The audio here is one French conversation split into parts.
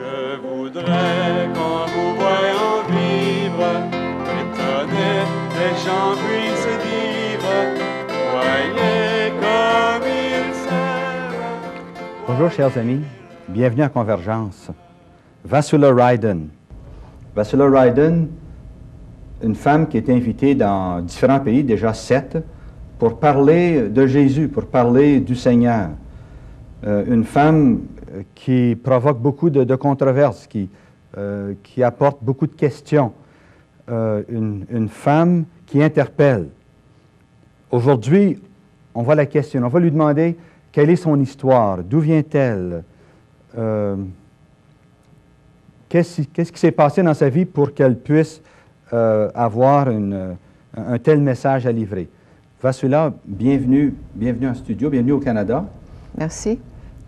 Je voudrais qu'en vous voyant vivre, étonné, les gens puissent dire, voyez comme il s'aime. Bonjour chers amis, bienvenue à Convergence. Vasula Ryden. Vasula Ryden, une femme qui est invitée dans différents pays, déjà 7, pour parler de Jésus, pour parler du Seigneur. Une femme qui provoque beaucoup de controverses, qui apporte beaucoup de questions. Une femme qui interpelle. Aujourd'hui, on va la questionner, on va lui demander quelle est son histoire, d'où vient-elle, qu'est-ce qui s'est passé dans sa vie pour qu'elle puisse avoir un tel message à livrer. Vasula, bienvenue en studio, bienvenue au Canada. Merci.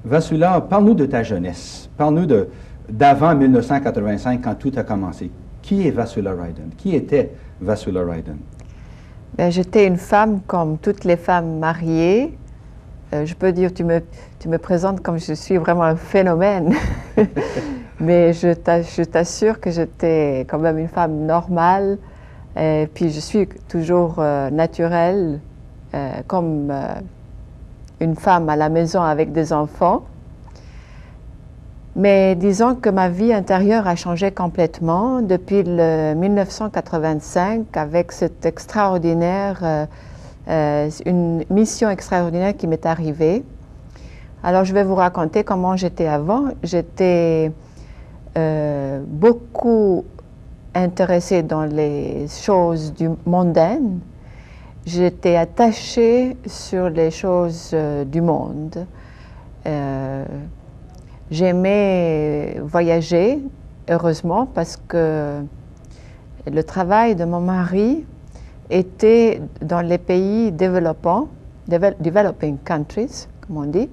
Vasula, parle-nous de ta jeunesse. Parle-nous d'avant 1985, quand tout a commencé. Qui est Vasula Ryden? Qui était Vasula Ryden? J'étais une femme comme toutes les femmes mariées. Je peux dire, tu me présentes comme je suis vraiment un phénomène. Mais je t'assure que j'étais quand même une femme normale. Et puis je suis toujours naturelle, comme une femme à la maison avec des enfants. Mais disons que ma vie intérieure a changé complètement depuis le 1985 avec cette extraordinaire, une mission extraordinaire qui m'est arrivée. Alors je vais vous raconter comment j'étais avant. J'étais beaucoup intéressée dans les choses mondaines. J'étais attachée sur les choses du monde. J'aimais voyager, heureusement, parce que le travail de mon mari était dans les pays développants, developing countries, comme on dit.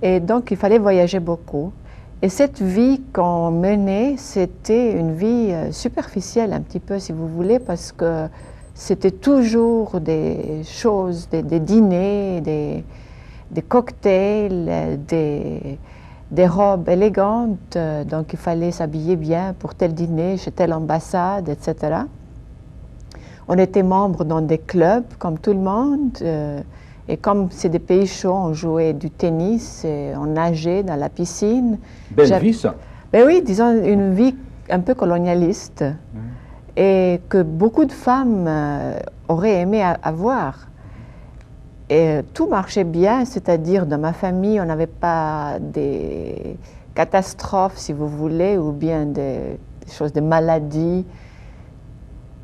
Et donc, il fallait voyager beaucoup. Et cette vie qu'on menait, c'était une vie superficielle, un petit peu, si vous voulez, parce que c'était toujours des choses, des dîners, des cocktails, des robes élégantes. Donc, il fallait s'habiller bien pour tel dîner, chez telle ambassade, etc. On était membres dans des clubs, comme tout le monde. Et comme c'est des pays chauds, on jouait du tennis, et on nageait dans la piscine. Belle vie, ça. Ben oui, disons une vie un peu colonialiste et que beaucoup de femmes auraient aimé avoir. Et tout marchait bien, c'est-à-dire dans ma famille, on n'avait pas des catastrophes, si vous voulez, ou bien des choses, des maladies.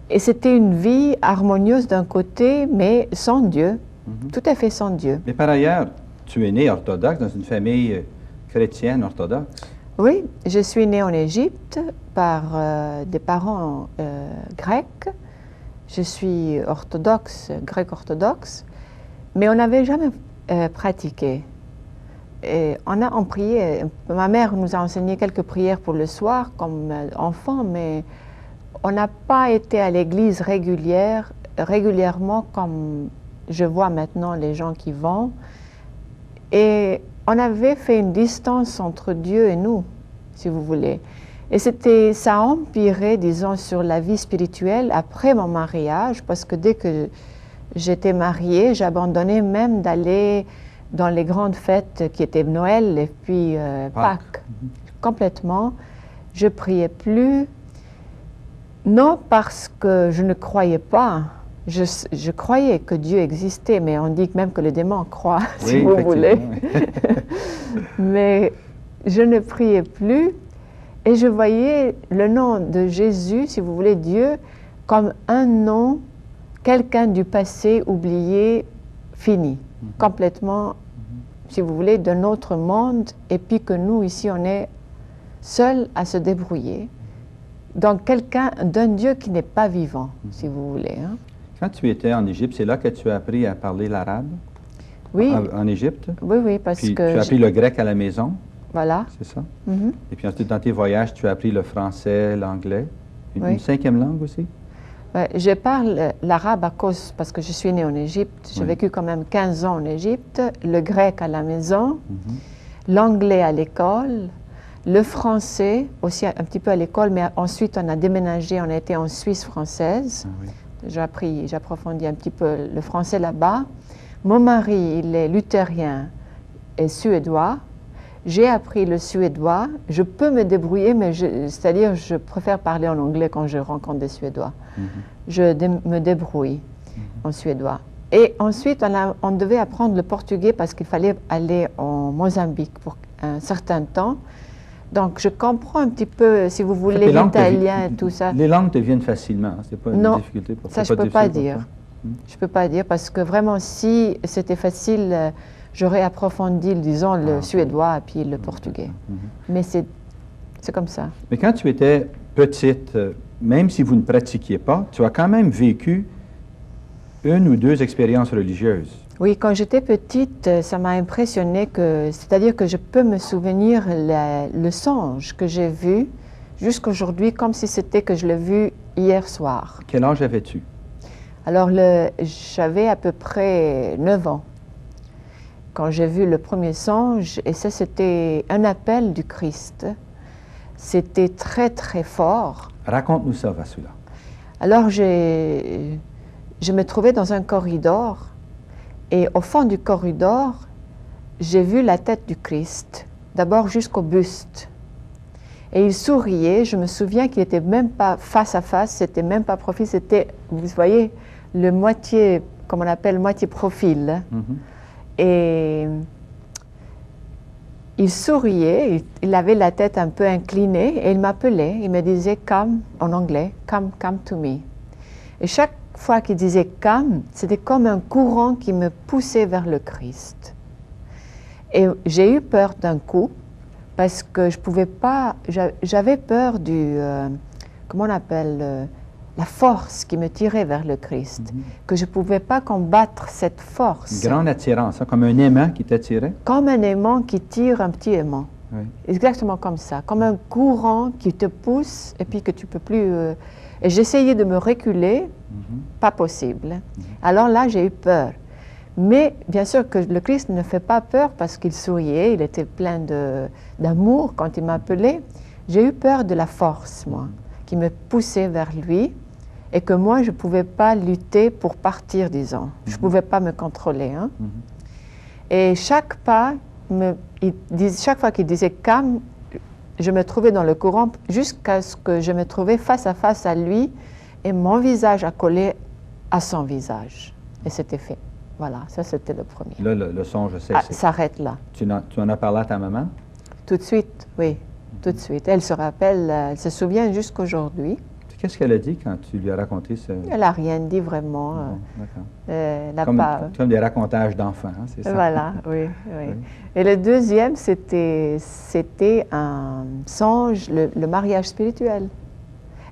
Et c'était une vie harmonieuse d'un côté, mais sans Dieu. Tout à fait sans Dieu. Mais par ailleurs, tu es né orthodoxe, dans une famille chrétienne orthodoxe. Oui, je suis née en Égypte par des parents grecs. Je suis orthodoxe, grec-orthodoxe, mais on n'avait jamais pratiqué. Et on priait. Ma mère nous a enseigné quelques prières pour le soir comme enfant, mais on n'a pas été à l'église régulièrement comme je vois maintenant les gens qui vont. Et on avait fait une distance entre Dieu et nous, si vous voulez. Et ça a empiré, disons, sur la vie spirituelle après mon mariage, parce que dès que j'étais mariée, j'abandonnais même d'aller dans les grandes fêtes qui étaient Noël et puis Pâques. Complètement. Je priais plus, non parce que je ne croyais pas. Je croyais que Dieu existait, mais on dit même que les démons croient, si vous voulez. Mais je ne priais plus et je voyais le nom de Jésus, si vous voulez, Dieu, comme un nom, quelqu'un du passé oublié, fini, complètement, si vous voulez, d'un autre monde, et puis que nous, ici, on est seuls à se débrouiller. Donc, quelqu'un d'un Dieu qui n'est pas vivant, si vous voulez. Hein. Quand tu étais en Égypte, c'est là que tu as appris à parler l'arabe? Oui. En Égypte? Oui, oui, parce puis que... tu as appris le grec à la maison? Voilà. C'est ça? Et puis ensuite, dans tes voyages, tu as appris le français, l'anglais? Une cinquième langue aussi? Je parle l'arabe à cause, parce que je suis née en Égypte. J'ai vécu quand même 15 ans en Égypte. Le grec à la maison, l'anglais à l'école, Le français, aussi un petit peu à l'école, mais ensuite on a déménagé, on a été en Suisse française. Ah oui. J'approfondis un petit peu le français là-bas. Mon mari, il est luthérien et suédois. J'ai appris le suédois. Je peux me débrouiller, mais c'est-à-dire je préfère parler en anglais quand je rencontre des Suédois. Me débrouille en suédois. Et ensuite, on devait apprendre le portugais parce qu'il fallait aller en Mozambique pour un certain temps. Donc, je comprends un petit peu, si vous voulez, l'italien et tout ça. Les langues te viennent facilement, c'est pas une difficulté pour ça je ne peux pas dire. Je ne peux pas dire parce que vraiment, si c'était facile, j'aurais approfondi, disons, le suédois et puis le portugais. Mais c'est comme ça. Mais quand tu étais petite, même si vous ne pratiquiez pas, tu as quand même vécu une ou deux expériences religieuses. Oui, quand j'étais petite, ça m'a impressionné c'est-à-dire que je peux me souvenir le songe que j'ai vu jusqu'aujourd'hui comme si c'était que je l'ai vu hier soir. Quel âge avais-tu? Alors, j'avais à peu près 9 ans quand j'ai vu le premier songe, et ça, c'était un appel du Christ. C'était très, très fort. Raconte-nous ça, Vassula. Alors, je me trouvais dans un corridor, et au fond du corridor, j'ai vu la tête du Christ, d'abord jusqu'au buste. Et il souriait, je me souviens qu'il n'était même pas face à face, c'était même pas profil, c'était, vous voyez, le moitié, comme on appelle, moitié profil. Et il souriait, il avait la tête un peu inclinée, et il m'appelait, il me disait « come » en anglais, « come to me ». Et chaque fois qu'il disait « come », c'était comme un courant qui me poussait vers le Christ. Et j'ai eu peur d'un coup, parce que je pouvais pas, j'avais peur comment on appelle, la force qui me tirait vers le Christ, que je ne pouvais pas combattre cette force. Une grande attirance, hein, comme un aimant qui t'attirait? Comme un aimant qui tire un petit aimant. Oui. Exactement comme ça, comme un courant qui te pousse et puis que tu ne peux plus... Et j'essayais de me reculer, pas possible. Alors là, j'ai eu peur. Mais bien sûr que le Christ ne fait pas peur parce qu'il souriait, il était plein d'amour quand il m'appelait. J'ai eu peur de la force, moi, qui me poussait vers lui et que moi, je ne pouvais pas lutter pour partir, disons. Je ne pouvais pas me contrôler. Hein. Et chaque pas, chaque fois qu'il disait « calme », je me trouvais dans le courant jusqu'à ce que je me trouvais face à face à lui et mon visage accolé à son visage. Et c'était fait. Voilà, ça c'était le premier. Là, le songe s'arrête là. Tu en as parlé à ta maman? Tout de suite, oui, tout de suite. Elle se rappelle, elle se souvient jusqu'aujourd'hui. Qu'est-ce qu'elle a dit quand tu lui as raconté ce... Elle n'a rien dit vraiment. Comme des racontages d'enfants, hein, c'est ça? Voilà, oui. Et le deuxième, c'était un songe, le mariage spirituel.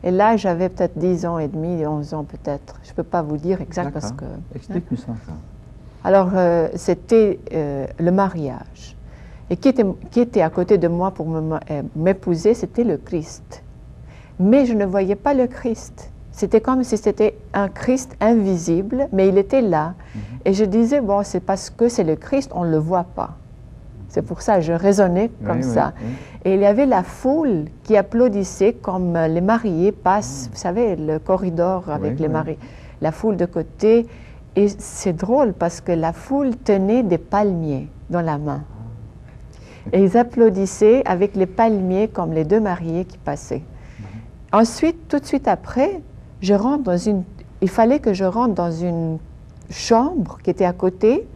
Et là, j'avais peut-être 10 ans et demi, 11 ans peut-être. Je ne peux pas vous dire exact parce que... Explique-nous ça. Alors, c'était le mariage. Et qui était à côté de moi pour m'épouser, c'était le Christ. Mais je ne voyais pas le Christ. C'était comme si c'était un Christ invisible, mais il était là. Et je disais, bon, c'est parce que c'est le Christ, on ne le voit pas. C'est pour ça que je raisonnais comme ça. Et il y avait la foule qui applaudissait comme les mariés passent, vous savez, le corridor avec les mariés, la foule de côté. Et c'est drôle parce que la foule tenait des palmiers dans la main. Et ils applaudissaient avec les palmiers comme les deux mariés qui passaient. Ensuite, tout de suite après, il fallait que je rentre dans une chambre qui était à côté.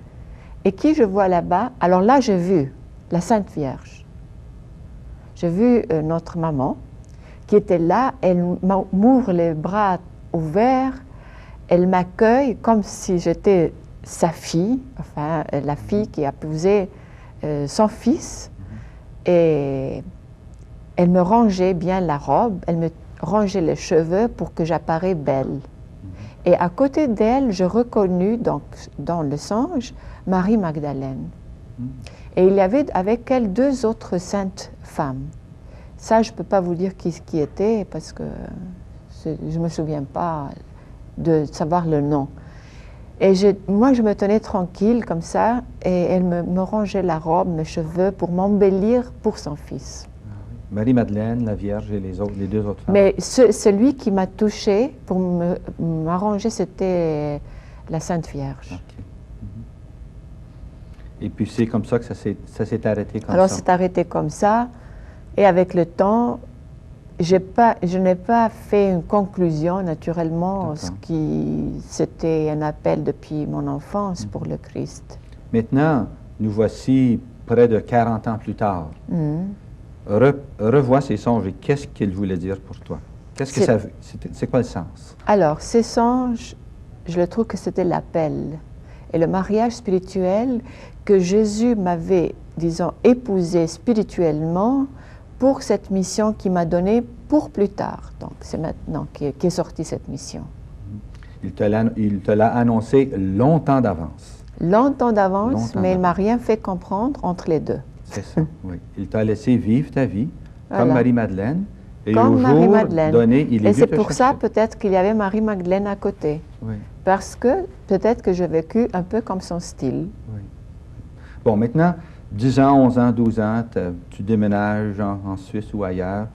Et qui je vois là-bas? Alors là, j'ai vu la Sainte Vierge. J'ai vu notre maman qui était là. Elle m'ouvre les bras ouverts. Elle m'accueille comme si j'étais sa fille, enfin la fille qui a épousé son fils. Et elle me rangeait bien la robe, elle me rangeait les cheveux pour que j'apparaisse belle. Et à côté d'elle, je reconnus donc, dans le songe Marie Magdalène. Et il y avait avec elle 2 autres saintes femmes. Ça, je ne peux pas vous dire qui était parce que je ne me souviens pas de savoir le nom. Et moi, je me tenais tranquille comme ça et elle me rangeait la robe, mes cheveux pour m'embellir pour son fils. Marie-Madeleine, la Vierge et les deux autres femmes. Mais celui qui m'a touchée pour m'arranger, c'était la Sainte Vierge. OK. Et puis c'est comme ça que ça s'est arrêté comme Alors ça. c'est arrêté comme ça, et avec le temps, je n'ai pas fait une conclusion naturellement, c'était un appel depuis mon enfance pour le Christ. Maintenant, nous voici près de 40 ans plus tard. Revois ces songes et qu'est-ce qu'ils voulaient dire pour toi? Qu'est-ce que c'est quoi le sens? Alors, ces songes, je le trouve que c'était l'appel et le mariage spirituel que Jésus m'avait, disons, épousé spirituellement pour cette mission qu'il m'a donnée pour plus tard. Donc, c'est maintenant qu'est sortie cette mission. Il te l'a annoncé longtemps d'avance. Longtemps d'avance, mais il ne m'a rien fait comprendre entre les deux. C'est ça, oui. Il t'a laissé vivre ta vie, Voilà. comme Marie-Madeleine, et Comme au jour Marie-Madeleine. donné, il est Et venu c'est te pour ça chercher. peut-être qu'il y avait Marie-Madeleine à côté. Oui, Parce que peut-être que j'ai vécu un peu comme son style. oui. Bon, maintenant, 10 ans, 11 ans, 12 ans, tu déménages en Suisse ou ailleurs,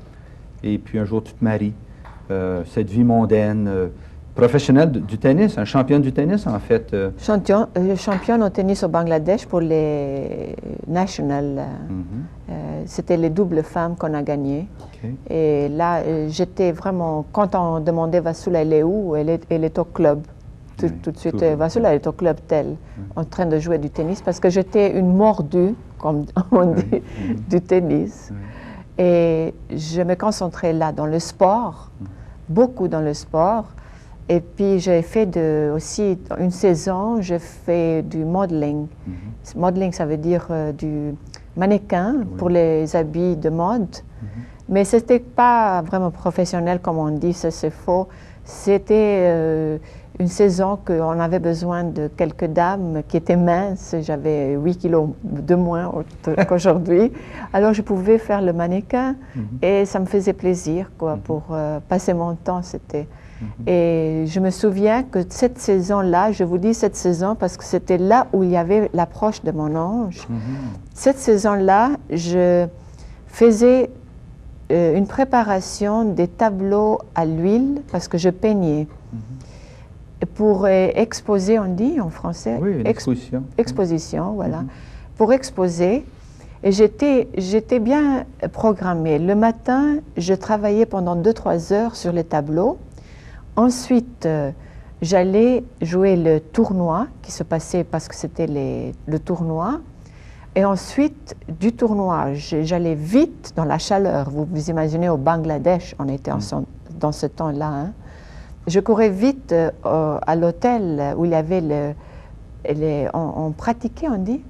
et puis un jour, tu te maries. Cette vie mondaine, professionnelle du tennis, un championne du tennis, en fait. Championne au tennis au Bangladesh pour les nationals. C'était les doubles femmes qu'on a gagnées. OK. Et là, j'étais vraiment, quand on demandait Vassoula, elle est où? Elle est au club. Oui, Tout de suite, toujours. Vassoula, elle est au club tel, en train de jouer du tennis, parce que j'étais une mordue, comme on dit, du tennis. Oui. Et je me concentrais là, dans le sport, beaucoup dans le sport. Et puis, j'ai fait aussi, une saison, j'ai fait du modeling. Modeling, ça veut dire du mannequin pour les habits de mode. Mais ce n'était pas vraiment professionnel, comme on dit, ça c'est faux. C'était une saison qu'on avait besoin de quelques dames qui étaient minces. J'avais 8 kilos de moins qu'aujourd'hui. Alors, je pouvais faire le mannequin et ça me faisait plaisir, quoi, pour passer mon temps. C'était... Et je me souviens que cette saison-là, je vous dis cette saison parce que c'était là où il y avait l'approche de mon ange. Cette saison-là, je faisais une préparation des tableaux à l'huile parce que je peignais. Pour exposer, on dit en français? Oui, une exposition. Exposition, voilà. Pour exposer. Et j'étais bien programmée. Le matin, je travaillais pendant 2-3 heures sur les tableaux. Ensuite, j'allais jouer le tournoi qui se passait parce que c'était le tournoi. Et ensuite, du tournoi, j'allais vite dans la chaleur. Vous imaginez, au Bangladesh, on était ensemble dans ce temps-là. Hein. Je courais vite à l'hôtel où il y avait on pratiquait, on dit,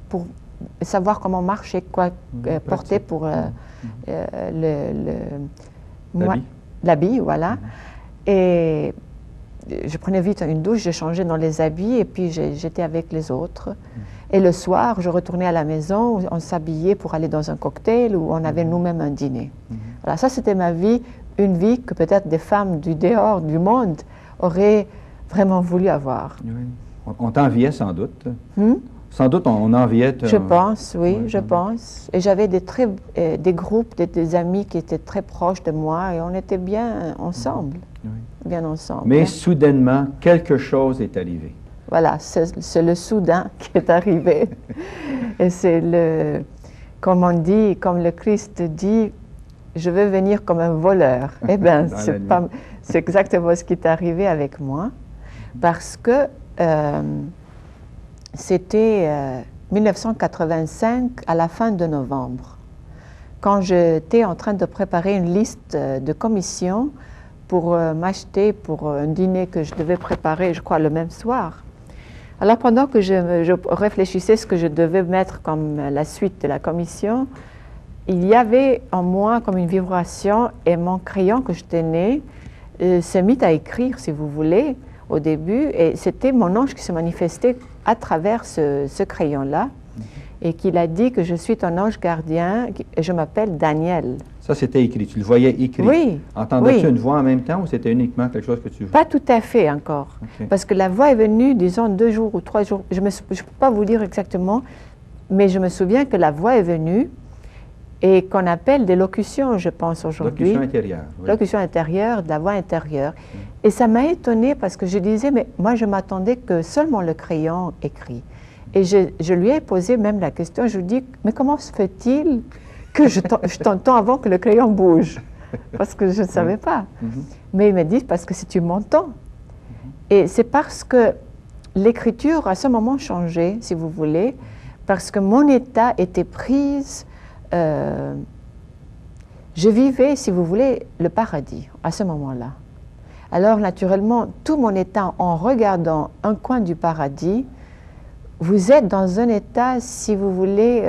pour savoir comment marcher, quoi porter pour l'habit, voilà. Et je prenais vite une douche, je changeais dans les habits et puis j'étais avec les autres. Et le soir, je retournais à la maison, on s'habillait pour aller dans un cocktail ou on avait nous-mêmes un dîner. Voilà, ça c'était ma vie, une vie que peut-être des femmes du dehors, du monde, auraient vraiment voulu avoir. Oui. On t'enviait sans doute. Sans doute, on enviait. Je pense, oui, je pense. Et j'avais des groupes, des amis qui étaient très proches de moi et on était bien ensemble. Bien ensemble. Mais soudainement, quelque chose est arrivé. Voilà, c'est le soudain qui est arrivé. Et c'est comme on dit, comme le Christ dit, je veux venir comme un voleur. Eh bien, c'est exactement ce qui est arrivé avec moi. Parce que c'était 1985, à la fin de novembre, quand j'étais en train de préparer une liste de commissions pour m'acheter pour un dîner que je devais préparer, je crois, le même soir. Alors, pendant que je réfléchissais à ce que je devais mettre comme la suite de la commission, il y avait en moi comme une vibration et mon crayon que je tenais s'est mis à écrire, si vous voulez, au début, et c'était mon ange qui se manifestait à travers ce crayon-là, et qu'il a dit que je suis ton ange gardien, et je m'appelle Daniel. Ça, c'était écrit. Tu le voyais écrit. Oui. Entendais-tu une voix en même temps ou c'était uniquement quelque chose que tu... Pas tout à fait encore. Okay. Parce que la voix est venue, disons, 2 jours ou 3 jours. Je ne peux pas vous dire exactement, mais je me souviens que la voix est venue et qu'on appelle des locutions, je pense, aujourd'hui. Locution intérieure. Oui. Locution intérieure, de la voix intérieure. Et ça m'a étonnée parce que je disais, mais moi je m'attendais que seulement le crayon écrit. Et je lui ai posé même la question, je lui dis, mais comment se fait-il que je t'entends avant que le crayon bouge? Parce que je ne savais pas. Mais il m'a dit, parce que si tu m'entends. Et c'est parce que l'écriture à ce moment changé, si vous voulez, parce que mon état était prise. Je vivais, si vous voulez, le paradis à ce moment-là. Alors, naturellement, tout mon état, en regardant un coin du paradis, vous êtes dans un état, si vous voulez,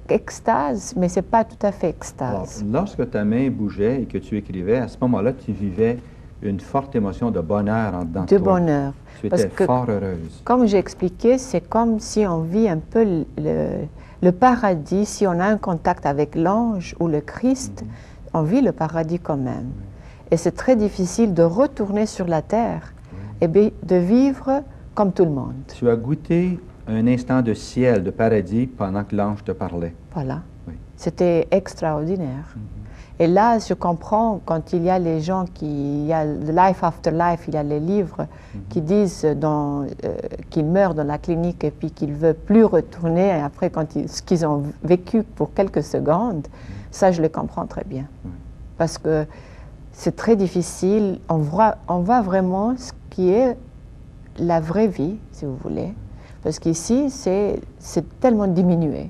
extase, mais ce n'est pas tout à fait extase. Alors, lorsque ta main bougeait et que tu écrivais, à ce moment-là, tu vivais une forte émotion de bonheur en dedans de toi. De bonheur. Tu Parce étais que, fort heureuse. Comme j'ai expliqué, c'est comme si on vit un peu le paradis, si on a un contact avec l'ange ou le Christ, on vit le paradis quand même. Et c'est très difficile de retourner sur la terre et de vivre comme tout le monde. Tu as goûté un instant de ciel, de paradis, pendant que l'ange te parlait. Voilà. Oui. C'était extraordinaire. Et là, je comprends quand il y a les gens il y a le Life After Life, il y a les livres qui disent qu'ils meurent dans la clinique et puis qu'ils ne veulent plus retourner après ce qu'ils ont vécu pour quelques secondes. Ça, je le comprends très bien. Parce que c'est très difficile. On voit vraiment ce qui est la vraie vie, si vous voulez. Parce qu'ici, c'est tellement diminué.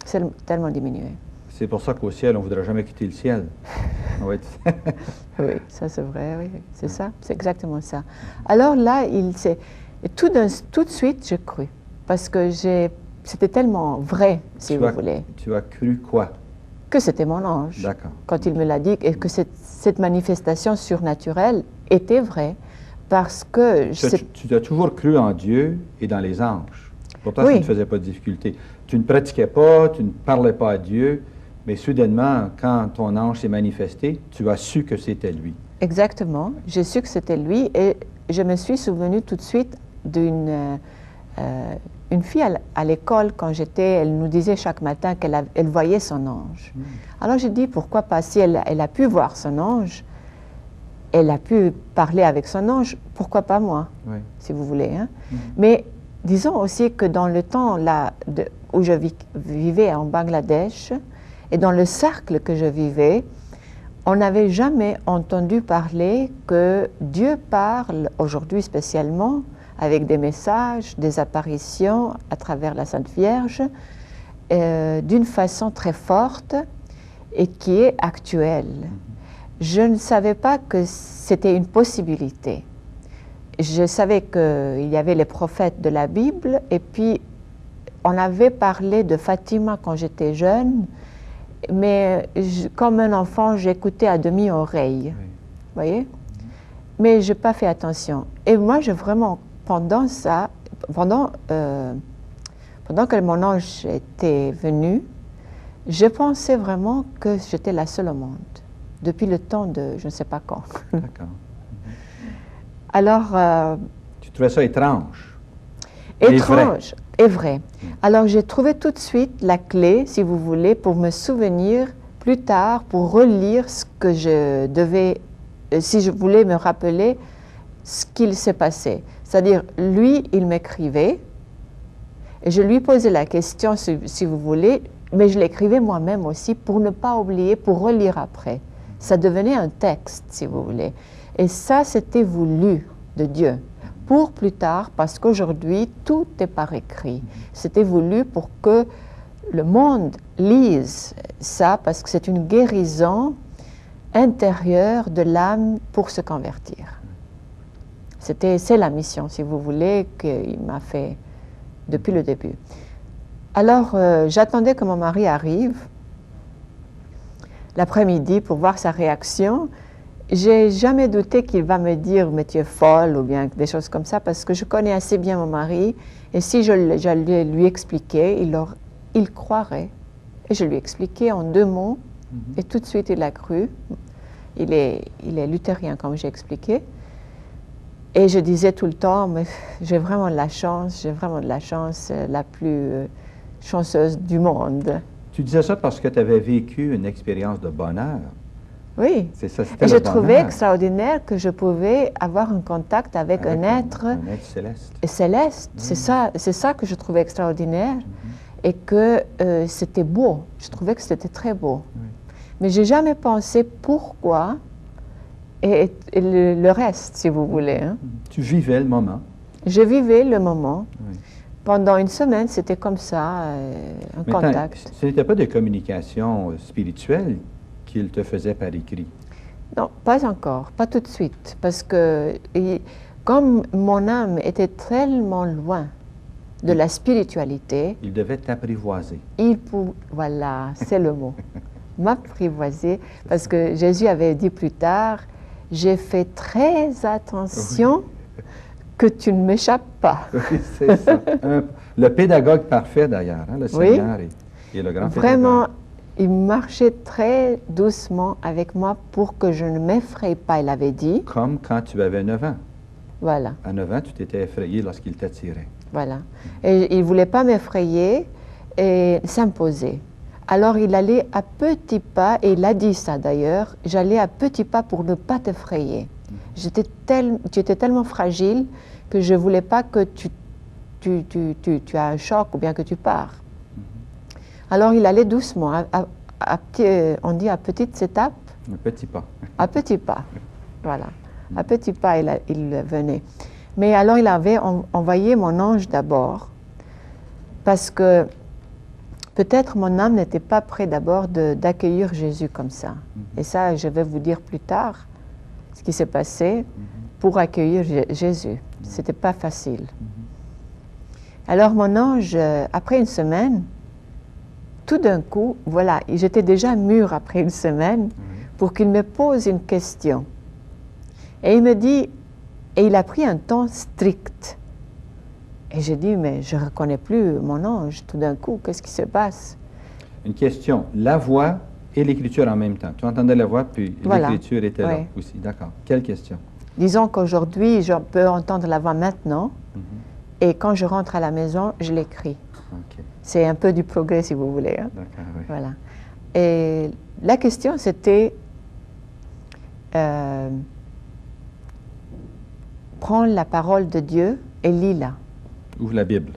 C'est tellement diminué. C'est pour ça qu'au ciel, on ne voudra jamais quitter le ciel. Oui, ça c'est vrai, oui. C'est ça, c'est exactement ça. Alors là, tout de suite, j'ai cru. Parce que c'était tellement vrai, si vous voulez. Tu as cru quoi? Que c'était mon ange. D'accord. Quand il me l'a dit, et que cette manifestation surnaturelle était vraie. Parce que... Tu as toujours cru en Dieu et dans les anges. Pourtant, ça ne te faisait pas de difficulté. Tu ne pratiquais pas, tu ne parlais pas à Dieu, mais soudainement, quand ton ange s'est manifesté, tu as su que c'était lui. Exactement. J'ai su que c'était lui et je me suis souvenue tout de suite d'une fille à l'école quand elle nous disait chaque matin qu'elle voyait son ange. Alors j'ai dit, pourquoi pas, si elle a pu voir son ange, elle a pu parler avec son ange, pourquoi pas moi, si vous voulez. Hein? Mais disons aussi que dans le temps là, où je vivais en Bangladesh, et dans le cercle que je vivais, on n'avait jamais entendu parler que Dieu parle, aujourd'hui spécialement, avec des messages, des apparitions à travers la Sainte Vierge, d'une façon très forte et qui est actuelle. Je ne savais pas que c'était une possibilité. Je savais qu'il y avait les prophètes de la Bible et puis on avait parlé de Fatima quand j'étais jeune, mais comme un enfant, j'écoutais à demi-oreille, vous voyez? Mais je n'ai pas fait attention. Et moi, pendant que mon ange était venu, je pensais vraiment que j'étais la seule au monde, depuis le temps de je ne sais pas quand. D'accord. Alors... tu trouvais ça étrange? Étrange et vrai. Alors j'ai trouvé tout de suite la clé, si vous voulez, pour me souvenir plus tard, pour relire ce que je devais, si je voulais me rappeler ce qu'il s'est passé. C'est-à-dire, lui, il m'écrivait, et je lui posais la question, si vous voulez, mais je l'écrivais moi-même aussi pour ne pas oublier, pour relire après. Ça devenait un texte, si vous voulez. Et ça, c'était voulu de Dieu. Pour plus tard, parce qu'aujourd'hui, tout est par écrit. C'était voulu pour que le monde lise ça, parce que c'est une guérison intérieure de l'âme pour se convertir. C'est la mission, si vous voulez, qu'il m'a fait depuis le début. Alors, j'attendais que mon mari arrive l'après-midi pour voir sa réaction. J'ai jamais douté qu'il va me dire « mais tu es folle » ou bien des choses comme ça, parce que je connais assez bien mon mari, et si j'allais lui expliquer, il croirait. Et je lui expliquais en 2 mots, et tout de suite il a cru. Il est luthérien, comme j'ai expliqué. Et je disais tout le temps, mais j'ai vraiment de la chance la plus chanceuse du monde. Tu disais ça parce que tu avais vécu une expérience de bonheur. Oui. C'est ça, c'était Et le je trouvais bonheur. extraordinaire que je pouvais avoir un contact avec un être un être céleste. céleste. C'est ça que je trouvais extraordinaire et que c'était beau. Je trouvais que c'était très beau. Oui. Mais j'ai jamais pensé pourquoi et le reste, si vous voulez. Hein. Tu vivais le moment. Je vivais le moment. Oui. Pendant une semaine, c'était comme ça, un Mais contact. ce n'était pas de communication spirituelle qu'il te faisait par écrit. Non, pas encore, pas tout de suite, parce que comme mon âme était tellement loin de la spiritualité, Il devait t'apprivoiser. voilà, c'est le mot, m'apprivoiser, parce que Jésus avait dit plus tard, j'ai fait très attention que tu ne m'échappes pas. Oui, c'est ça. Le pédagogue parfait d'ailleurs, hein, le Seigneur et le grand Vraiment, pédagogue. il marchait très doucement avec moi pour que je ne m'effraie pas, il avait dit. Comme quand tu avais 9 ans. Voilà, À 9 ans, tu t'étais effrayé lorsqu'il t'attirait. voilà. Et il ne voulait pas m'effrayer et s'imposer. Alors il allait à petits pas, et il a dit ça d'ailleurs, j'allais à petits pas pour ne pas t'effrayer. Tu étais tellement fragile que je ne voulais pas que tu as un choc ou bien que tu pars. Alors il allait doucement, on dit à petites étapes, Un petit pas. à petits pas. Voilà, à petits pas il venait. Mais alors il avait envoyé mon ange d'abord, parce que peut-être mon âme n'était pas prête d'abord d'accueillir Jésus comme ça. Et ça, je vais vous dire plus tard ce qui s'est passé pour accueillir Jésus. C'était pas facile. Alors mon ange, après une semaine, tout d'un coup, voilà, j'étais déjà mûre après une semaine pour qu'il me pose une question. Et il me dit, et il a pris un ton strict. Et j'ai dit, mais je ne reconnais plus mon ange tout d'un coup, qu'est-ce qui se passe? Une question. La voix et l'écriture en même temps. Tu entendais la voix, puis Voilà. l'écriture était là Oui. aussi. D'accord. Quelle question? Disons qu'aujourd'hui, je peux entendre la voix maintenant, et quand je rentre à la maison, je l'écris. OK. C'est un peu du progrès, si vous voulez. Hein? D'accord, oui. Voilà. Et la question, c'était prends la parole de Dieu et lis-la. Ouvre la Bible.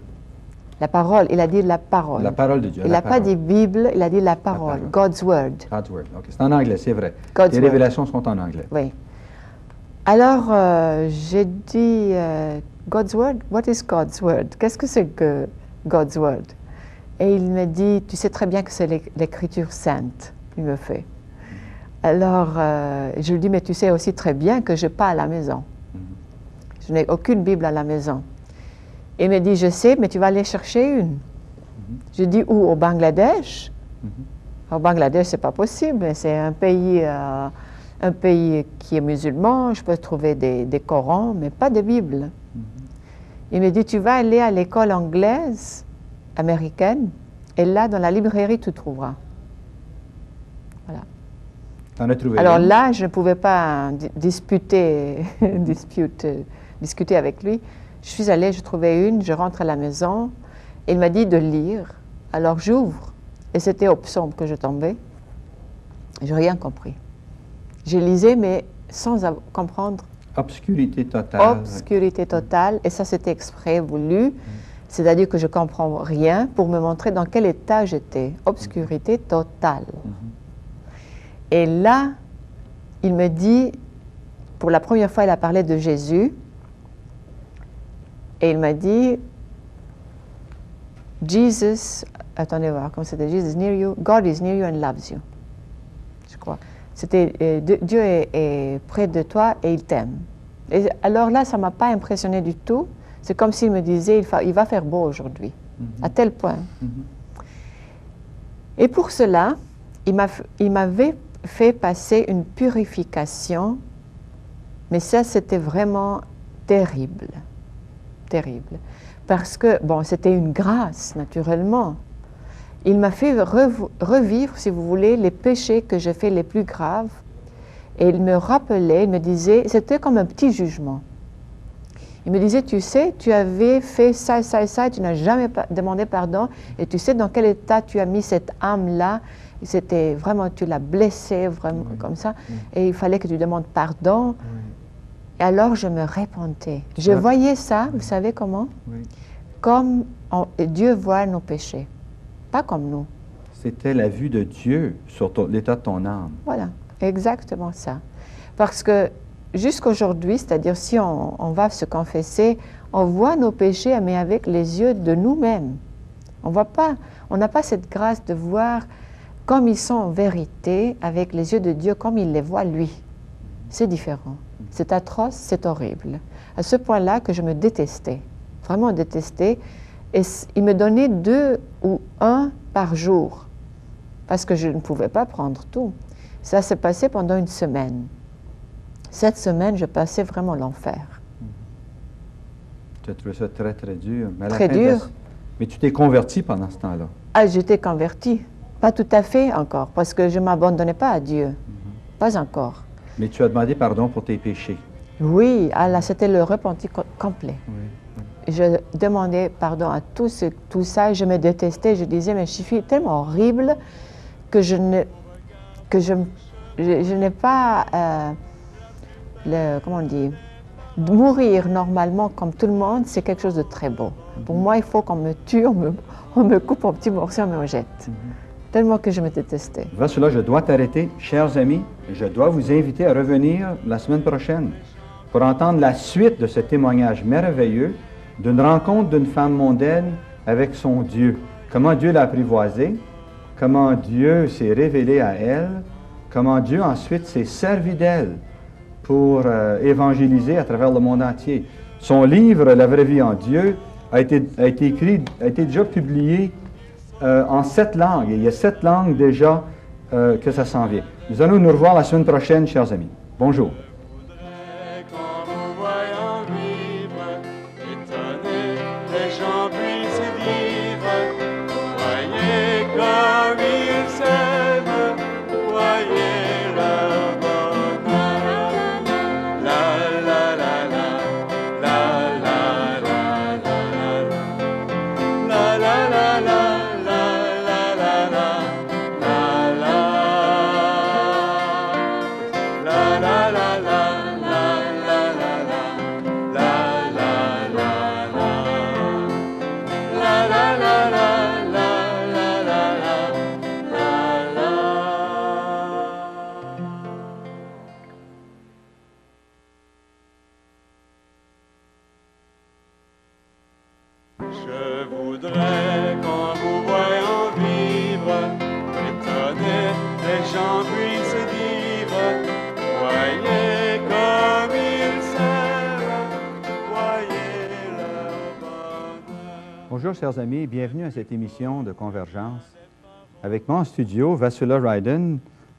La parole, il a dit la parole. La parole de Dieu. Il la n'a pas parole. dit Bible, il a dit la parole, parole. God's Word. God's Word. OK. C'est en anglais, c'est vrai. God's Les Word. révélations sont en anglais. Oui. Alors, j'ai dit, God's Word, what is God's Word? Qu'est-ce que c'est que God's Word? Et il me dit, tu sais très bien que c'est l'écriture sainte, il me fait. Alors, je lui dis, mais tu sais aussi très bien que je n'ai pas à la maison. Je n'ai aucune Bible à la maison. Il me dit, je sais, mais tu vas aller chercher une. Je dis, où? Au Bangladesh? Au Bangladesh, c'est pas possible. C'est un pays qui est musulman. Je peux trouver des Corans, mais pas de Bible. Il me dit, tu vas aller à l'école anglaise, américaine, et là, dans la librairie, tu trouveras. Voilà. T'en as trouvé Alors une? là, je ne pouvais pas discuter avec lui. Je suis allée, je trouvais une, je rentre à la maison. Il m'a dit de lire. Alors j'ouvre. Et c'était au psaume que je tombais. Je n'ai rien compris. Je lisais, mais sans comprendre. Obscurité totale. Obscurité totale. Et ça, c'était exprès, voulu. C'est-à-dire que je ne comprends rien pour me montrer dans quel état j'étais. Obscurité totale. Et là, il me dit, pour la première fois, il a parlé de Jésus. Et il m'a dit, Jesus, attendez voir, comment c'était, Jesus near you, God is near you and loves you. Je crois. C'était, Dieu est près de toi et il t'aime. Et alors là, ça ne m'a pas impressionné du tout. C'est comme s'il me disait, il va faire beau aujourd'hui, à tel point. Et pour cela, il m'avait fait passer une purification, mais ça, c'était vraiment terrible. Terrible. Parce que, bon, c'était une grâce, naturellement. Il m'a fait revivre, si vous voulez, les péchés que j'ai fait les plus graves. Et il me rappelait, il me disait, c'était comme un petit jugement. Il me disait, tu sais, tu avais fait ça, ça et ça, et tu n'as jamais demandé pardon, et tu sais dans quel état tu as mis cette âme-là. C'était vraiment, tu l'as blessée, vraiment comme ça, et il fallait que tu demandes pardon. Et alors je me repentais. Je voyais ça, vous savez comment? Comme Dieu voit nos péchés, pas comme nous. C'était la vue de Dieu sur l'état de ton âme. Voilà, exactement ça. Parce que jusqu'aujourd'hui, c'est-à-dire si on va se confesser, on voit nos péchés, mais avec les yeux de nous-mêmes. On n'a pas cette grâce de voir comme ils sont en vérité, avec les yeux de Dieu, comme il les voit lui. C'est différent. C'est atroce, c'est horrible. À ce point-là que je me détestais, vraiment détestais, et il me donnait 2 ou 1 par jour, parce que je ne pouvais pas prendre tout. Ça s'est passé pendant une semaine. Cette semaine, je passais vraiment l'enfer. Tu as trouvé ça très, très dur. Mais très dur. Mais tu t'es converti pendant ce temps-là. Ah, j'étais convertie. Pas tout à fait encore, parce que je ne m'abandonnais pas à Dieu. Pas encore. Mais tu as demandé pardon pour tes péchés. Oui, c'était le repenti complet. Je demandais pardon à tout ça, je me détestais, je disais, mais je suis tellement horrible que je n'ai pas, comment on dit, mourir normalement comme tout le monde, c'est quelque chose de très beau. Pour moi, il faut qu'on me tue, on me coupe en petits morceaux, on me rejette. Tellement que je me détestais. Vasula, je dois t'arrêter. Chers amis, je dois vous inviter à revenir la semaine prochaine pour entendre la suite de ce témoignage merveilleux d'une rencontre d'une femme mondaine avec son Dieu. Comment Dieu l'a apprivoisée, comment Dieu s'est révélé à elle, comment Dieu ensuite s'est servi d'elle pour évangéliser à travers le monde entier. Son livre, La vraie vie en Dieu, a été déjà publié en 7 langues. Et il y a 7 langues déjà que ça s'en vient. Nous allons nous revoir la semaine prochaine, chers amis. Bonjour. Je voudrais qu'en vous voyant vivre, étonner les gens puissent dire, voyez comme ils s'aiment, voyez leur bonheur. Bonjour chers amis, bienvenue à cette émission de Convergence. Avec moi en studio, Vasula Ryden,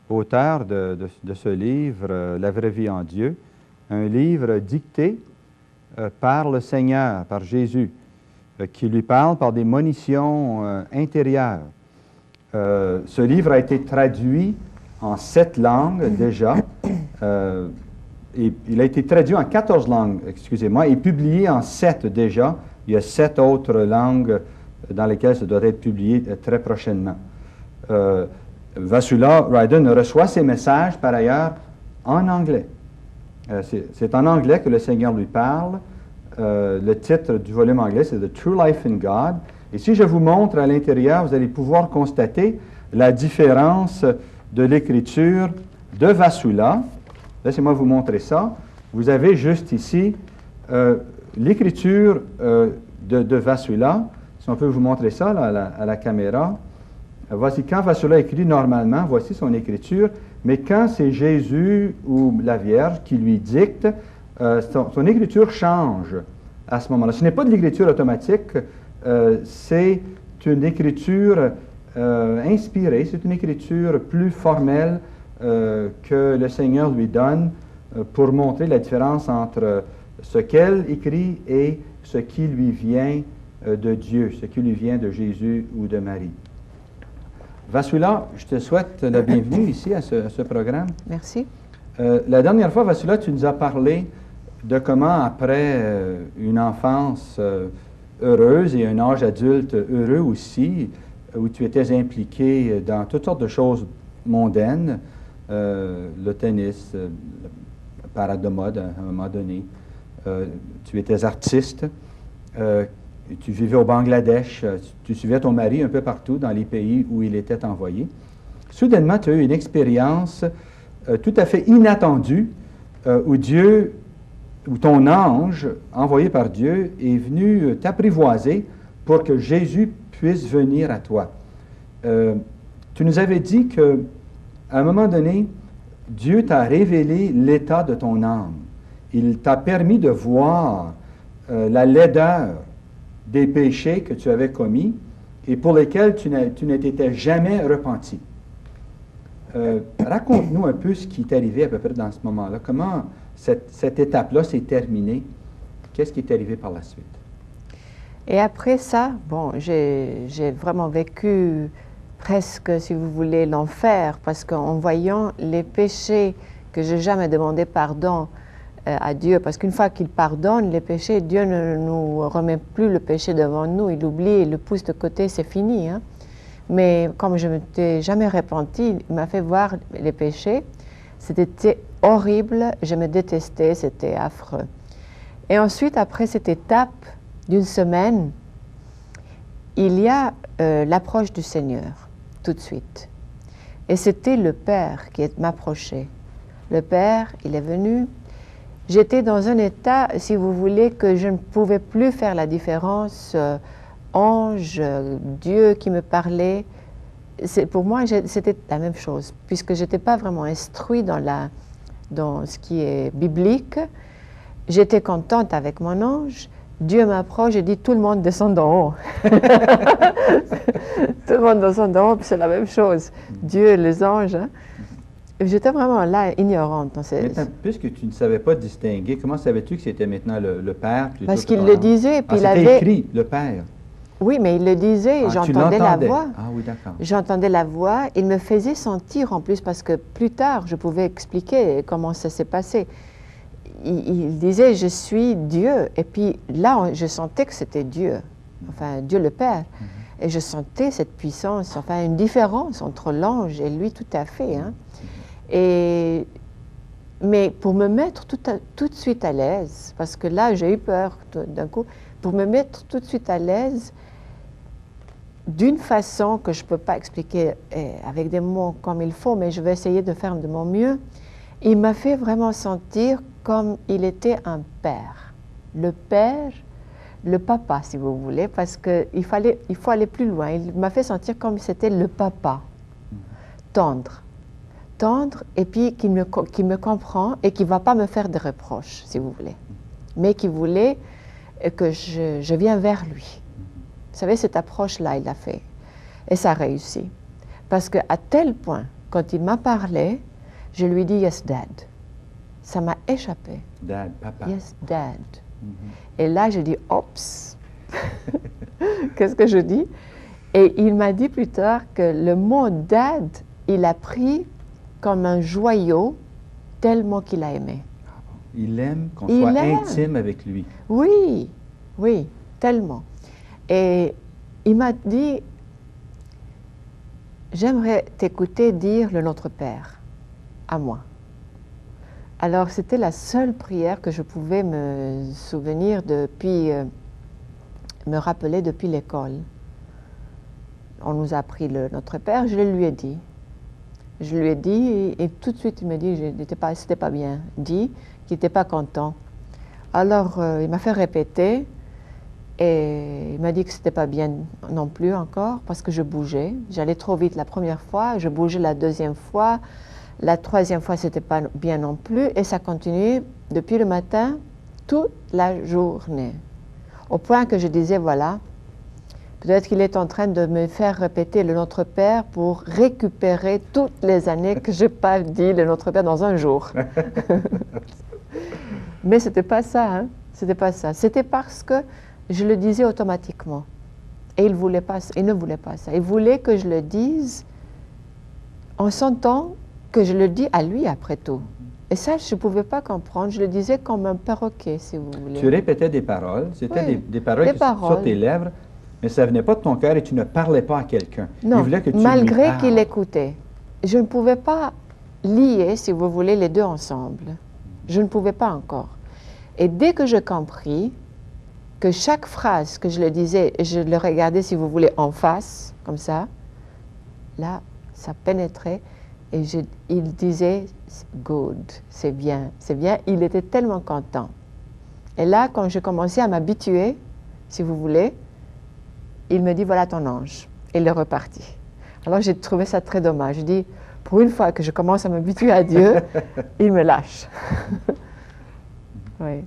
auteur de ce livre, La vraie vie en Dieu, un livre dicté par le Seigneur, par Jésus, qui lui parle par des monitions intérieures. Ce livre a été traduit en 7 langues déjà, et il a été traduit en 14 langues, excusez-moi, et publié en 7 déjà. Il y a 7 autres langues dans lesquelles ça doit être publié très prochainement. Vasula Ryden reçoit ses messages, par ailleurs, en anglais. C'est en anglais que le Seigneur lui parle. Le titre du volume anglais, c'est « The True Life in God ». Et si je vous montre à l'intérieur, vous allez pouvoir constater la différence de l'écriture de Vasula. Laissez-moi vous montrer ça. Vous avez juste ici l'écriture de Vasula. Si on peut vous montrer ça là, à la caméra. Voici quand Vasula écrit normalement, voici son écriture. Mais quand c'est Jésus ou la Vierge qui lui dicte, son écriture change à ce moment-là. Ce n'est pas de l'écriture automatique, c'est une écriture inspirée, c'est une écriture plus formelle que le Seigneur lui donne pour montrer la différence entre ce qu'elle écrit et ce qui lui vient de Dieu, ce qui lui vient de Jésus ou de Marie. Vasula, je te souhaite la bienvenue ici à ce programme. Merci. La dernière fois, Vasula, tu nous as parlé de comment, après une enfance heureuse et un âge adulte heureux aussi, où tu étais impliqué dans toutes sortes de choses mondaines, le tennis, la parade de mode à un moment donné. Tu étais artiste, tu vivais au Bangladesh, tu suivais ton mari un peu partout dans les pays où il était envoyé. Soudainement, tu as eu une expérience tout à fait inattendue où ton ange, envoyé par Dieu, est venu t'apprivoiser pour que Jésus puisse venir à toi. Tu nous avais dit qu'à un moment donné, Dieu t'a révélé l'état de ton âme. Il t'a permis de voir la laideur des péchés que tu avais commis et pour lesquels tu ne t'étais jamais repenti. Raconte-nous un peu ce qui t'est arrivé à peu près dans ce moment-là. Comment cette étape-là s'est terminée? Qu'est-ce qui est arrivé par la suite? Et après ça, bon, j'ai vraiment vécu presque, si vous voulez, l'enfer, parce qu'en voyant les péchés que je n'ai jamais demandé pardon à Dieu, parce qu'une fois qu'il pardonne les péchés, Dieu ne nous remet plus le péché devant nous, il l'oublie, il le pousse de côté, c'est fini. Hein? Mais comme je ne m'étais jamais repenti, il m'a fait voir les péchés. C'était horrible, je me détestais, c'était affreux. Et ensuite, après cette étape d'une semaine, il y a l'approche du Seigneur, tout de suite. Et c'était le Père qui m'approchait. Le Père, il est venu. J'étais dans un état, si vous voulez, que je ne pouvais plus faire la différence ange, Dieu qui me parlait. Pour moi, c'était la même chose, puisque je n'étais pas vraiment instruite dans ce qui est biblique. J'étais contente avec mon ange. Dieu m'approche et dit, tout le monde descend d'en haut. Tout le monde descend d'en haut, puis c'est la même chose. Dieu, les anges. Hein? J'étais vraiment là, ignorante. Maintenant, puisque tu ne savais pas distinguer, comment savais-tu que c'était maintenant le Père plutôt Parce que qu'il ton le ange? disait, puis il c'était avait... écrit, le Père. Oui, mais il le disait, j'entendais la voix. Ah oui, d'accord. J'entendais la voix, il me faisait sentir en plus, parce que plus tard, je pouvais expliquer comment ça s'est passé. Il disait, je suis Dieu. Et puis là, je sentais que c'était Dieu, enfin Dieu le Père. Et je sentais cette puissance, enfin une différence entre l'ange et lui tout à fait. Hein. Mais pour me mettre tout de suite à l'aise, parce que là, j'ai eu peur d'un coup, pour me mettre tout de suite à l'aise, d'une façon que je ne peux pas expliquer avec des mots comme il faut, mais je vais essayer de faire de mon mieux, il m'a fait vraiment sentir comme il était un père. Le père, le papa, si vous voulez, parce qu'il faut aller plus loin. Il m'a fait sentir comme c'était le papa, tendre, et puis qui me comprend et qui ne va pas me faire de reproches, si vous voulez, mais qui voulait que je vienne vers lui. Vous savez, cette approche-là, il l'a fait. Et ça a réussi. Parce qu'à tel point, quand il m'a parlé, je lui dis « Yes, Dad ». Ça m'a échappé. Dad, papa. Yes, Dad. Et là, j'ai dit « Oups ». Qu'est-ce que je dis? Et il m'a dit plus tard que le mot « Dad », il a pris comme un joyau tellement qu'il a aimé. Il aime qu'on soit intime avec lui. Oui, oui, tellement. Et il m'a dit, j'aimerais t'écouter dire le Notre Père à moi. Alors c'était la seule prière que je pouvais me souvenir depuis, me rappeler depuis l'école. On nous a appris le Notre Père, je le lui ai dit. Je lui ai dit et tout de suite il m'a dit que c'était pas bien dit, qu'il n'était pas content. Alors il m'a fait répéter. Et il m'a dit que ce n'était pas bien non plus encore parce que je bougeais. J'allais trop vite la première fois, je bougeais la deuxième fois, la troisième fois ce n'était pas bien non plus et ça continuait depuis le matin toute la journée. Au point que je disais voilà, peut-être qu'il est en train de me faire répéter le Notre Père pour récupérer toutes les années que je n'ai pas dit le Notre Père dans un jour. Mais ce n'était pas ça, hein? C'était pas ça. C'était parce que je le disais automatiquement. Et il ne voulait pas ça. Il voulait que je le dise en sentant que je le dis à lui après tout. Et ça, je ne pouvais pas comprendre. Je le disais comme un perroquet, si vous voulez. Tu répétais des paroles, c'était Oui, des paroles des qui sont sur paroles. tes lèvres, mais ça ne venait pas de ton cœur et tu ne parlais pas à quelqu'un. Non, Il voulait que tu lui malgré parles. qu'il écoutait. Je ne pouvais pas lier, si vous voulez, les deux ensemble. Je ne pouvais pas encore. Et dès que je compris que chaque phrase que je le disais, je le regardais, si vous voulez, en face, comme ça, là, ça pénétrait et il disait « good », c'est bien, c'est bien. Il était tellement content. Et là, quand j'ai commencé à m'habituer, si vous voulez, il me dit « voilà ton ange ». Et il est reparti. Alors j'ai trouvé ça très dommage. Je dis « pour une fois que je commence à m'habituer à Dieu, il me lâche ». Oui.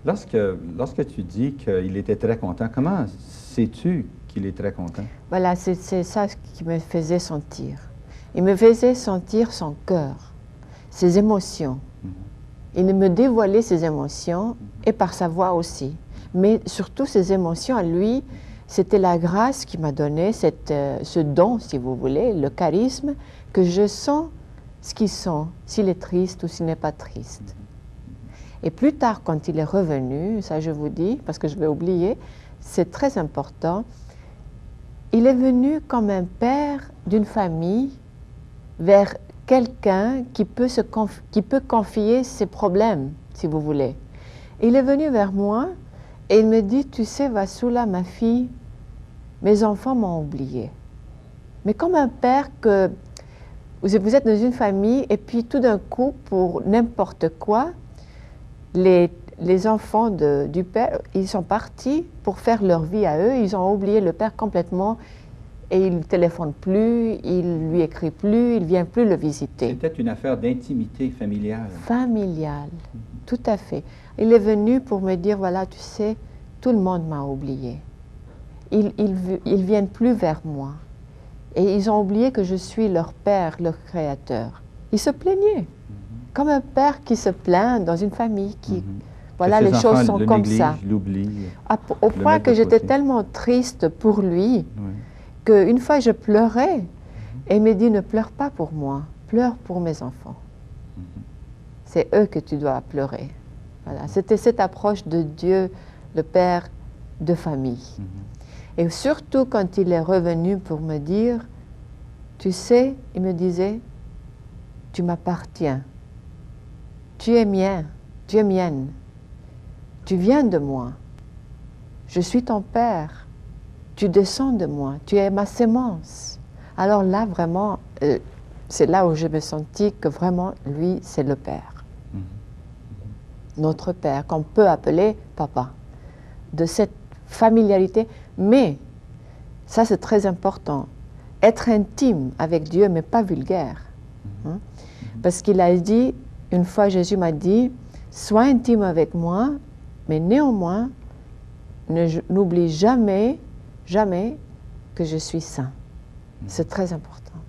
Lorsque tu dis qu'il était très content, comment sais-tu qu'il est très content? Voilà, c'est ça qui me faisait sentir. Il me faisait sentir son cœur, ses émotions. Il me dévoilait ses émotions et par sa voix aussi. Mais surtout ses émotions à lui, c'était la grâce qui m'a donné ce don, si vous voulez, le charisme, que je sens ce qu'il sent, s'il est triste ou s'il n'est pas triste. Et plus tard, quand il est revenu, ça je vous dis, parce que je vais oublier, c'est très important, il est venu comme un père d'une famille vers quelqu'un qui peut confier ses problèmes, si vous voulez. Il est venu vers moi et il me dit, tu sais, Vasula, ma fille, mes enfants m'ont oublié. Mais comme un père que vous êtes dans une famille et puis tout d'un coup, pour n'importe quoi, les enfants du père, ils sont partis pour faire leur vie à eux, ils ont oublié le père complètement et il ne téléphone plus, il lui écrit plus, il ne vient plus le visiter. C'était une affaire d'intimité familiale. Familiale, tout à fait. Il est venu pour me dire, voilà, tu sais, tout le monde m'a oublié. Ils viennent plus vers moi. Et ils ont oublié que je suis leur père, leur créateur. Ils se plaignaient, comme un père qui se plaint dans une famille qui... Voilà, les choses sont comme ça. Au point que j'étais tellement triste pour lui, qu'une fois je pleurais, et il me dit, ne pleure pas pour moi, pleure pour mes enfants. C'est eux que tu dois pleurer. Voilà. C'était cette approche de Dieu, le Père de famille. Et surtout quand il est revenu pour me dire, tu sais, il me disait, tu m'appartiens, tu es mien, tu es mienne, tu viens de moi, je suis ton père, tu descends de moi, tu es ma sémence. Alors là, vraiment, c'est là où je me sentis que vraiment, lui, c'est le Père. Notre Père, qu'on peut appeler Papa. De cette familiarité, mais, ça c'est très important, être intime avec Dieu, mais pas vulgaire. Hein? Parce qu'il a dit, une fois Jésus m'a dit, sois intime avec moi, mais néanmoins, n'oublie jamais, jamais que je suis saint. C'est très important.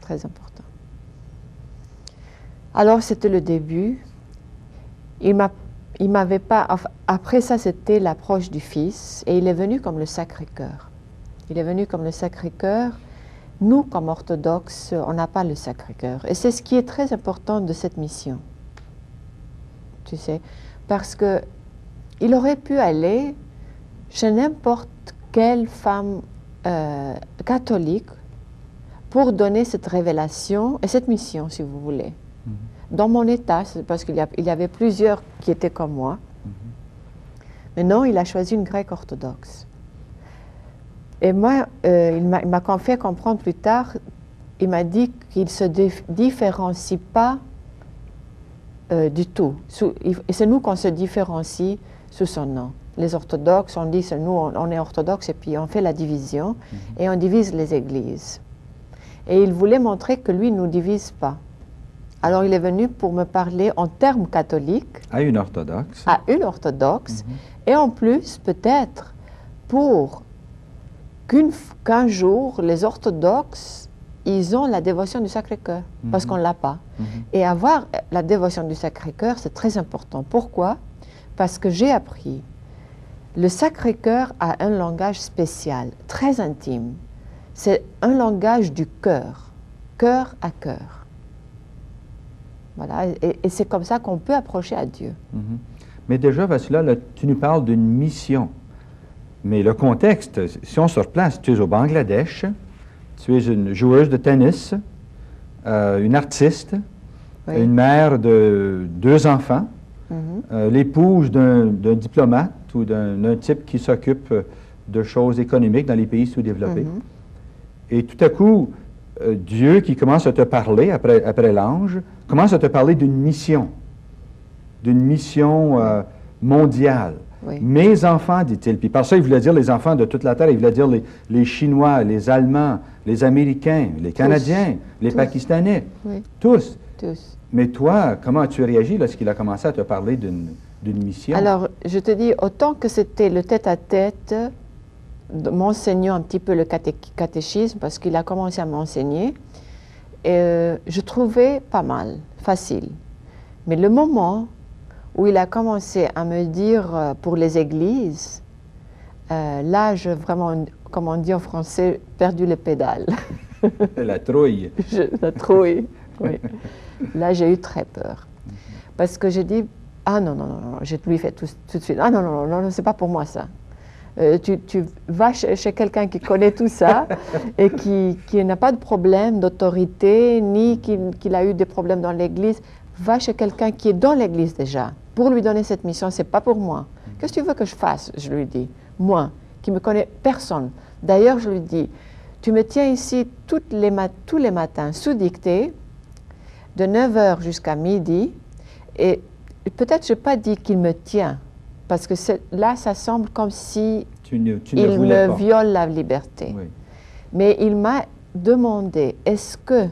Très important. Alors, c'était le début. Il m'avait pas... Après ça, c'était l'approche du Fils, et il est venu comme le Sacré-Cœur. Il est venu comme le Sacré-Cœur. Nous, comme orthodoxes, on n'a pas le Sacré-Cœur. Et c'est ce qui est très important de cette mission. Tu sais, parce que il aurait pu aller chez n'importe quelle femme catholique pour donner cette révélation et cette mission, si vous voulez. Dans mon état, parce qu'il y avait plusieurs qui étaient comme moi. Mais non, il a choisi une grecque orthodoxe. Et moi, il m'a fait comprendre plus tard, il m'a dit qu'il ne se différencie pas du tout. Et c'est nous qu'on se différencie sous son nom. Les orthodoxes, on dit que nous, on est orthodoxes et puis on fait la division et on divise les églises. Et il voulait montrer que lui ne nous divise pas. Alors il est venu pour me parler en termes catholiques. À une orthodoxe. À une orthodoxe. Et en plus, peut-être, pour qu'un jour, les orthodoxes, ils ont la dévotion du Sacré-Cœur, parce qu'on ne l'a pas. Et avoir la dévotion du Sacré-Cœur, c'est très important. Pourquoi? Parce que j'ai appris, le Sacré-Cœur a un langage spécial, très intime. C'est un langage du cœur, cœur à cœur. Voilà, et c'est comme ça qu'on peut approcher à Dieu. Mais déjà, Vassula, là, tu nous parles d'une mission. Mais le contexte, si on se replace, tu es au Bangladesh, tu es une joueuse de tennis, une artiste, Oui. une mère de 2 enfants, l'épouse d'un diplomate ou d'un type qui s'occupe de choses économiques dans les pays sous-développés. Et tout à coup, Dieu qui commence à te parler, après l'ange, commence à te parler d'une mission mondiale. Oui. Mes enfants, dit-il. Puis par ça, il voulait dire les enfants de toute la terre. Il voulait dire les Chinois, les Allemands, les Américains, les Canadiens, les Tous. Pakistanais. Oui. Tous. Tous. Mais toi, comment as-tu réagi lorsqu'il a commencé à te parler d'une mission? Alors, je te dis, autant que c'était le tête-à-tête, m'enseignant un petit peu le catéchisme, parce qu'il a commencé à m'enseigner, je trouvais pas mal, facile. Mais le moment où il a commencé à me dire pour les églises, là, je vraiment, comme on dit en français, perdu les pédales. La trouille. La trouille, oui. Là, j'ai eu très peur. Parce que j'ai dit, ah non, non, non, non, je lui fais tout de suite, ah non, non, non, non, c'est pas pour moi ça. Tu vas chez quelqu'un qui connaît tout ça et qui n'a pas de problème d'autorité, ni qu'il a eu des problèmes dans l'église. Va chez quelqu'un qui est dans l'église déjà, pour lui donner cette mission, c'est pas pour moi. Qu'est-ce que tu veux que je fasse? Je lui dis. Moi, qui me connais personne. D'ailleurs, je lui dis, tu me tiens ici tous les matins sous dictée, de 9h jusqu'à midi, et peut-être je n'ai pas dit qu'il me tient, parce que là, ça semble comme si il me viole la liberté. Oui. Mais il m'a demandé, est-ce que,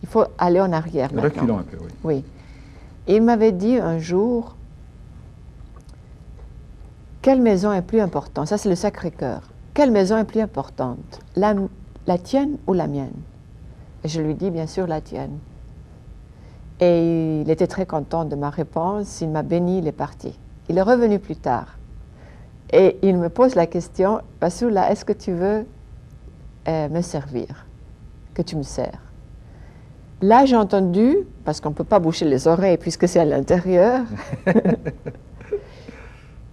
il faut aller en arrière maintenant. Reculons un peu, oui. Oui. Il m'avait dit un jour, quelle maison est plus importante? Ça, c'est le Sacré-Cœur. Quelle maison est plus importante? La tienne ou la mienne? Et je lui dis, bien sûr, la tienne. Et il était très content de ma réponse. Il m'a béni, il est parti. Il est revenu plus tard. Et il me pose la question, Vassula, est-ce que tu veux me servir? Que tu me sers? Là, j'ai entendu, parce qu'on ne peut pas boucher les oreilles puisque c'est à l'intérieur,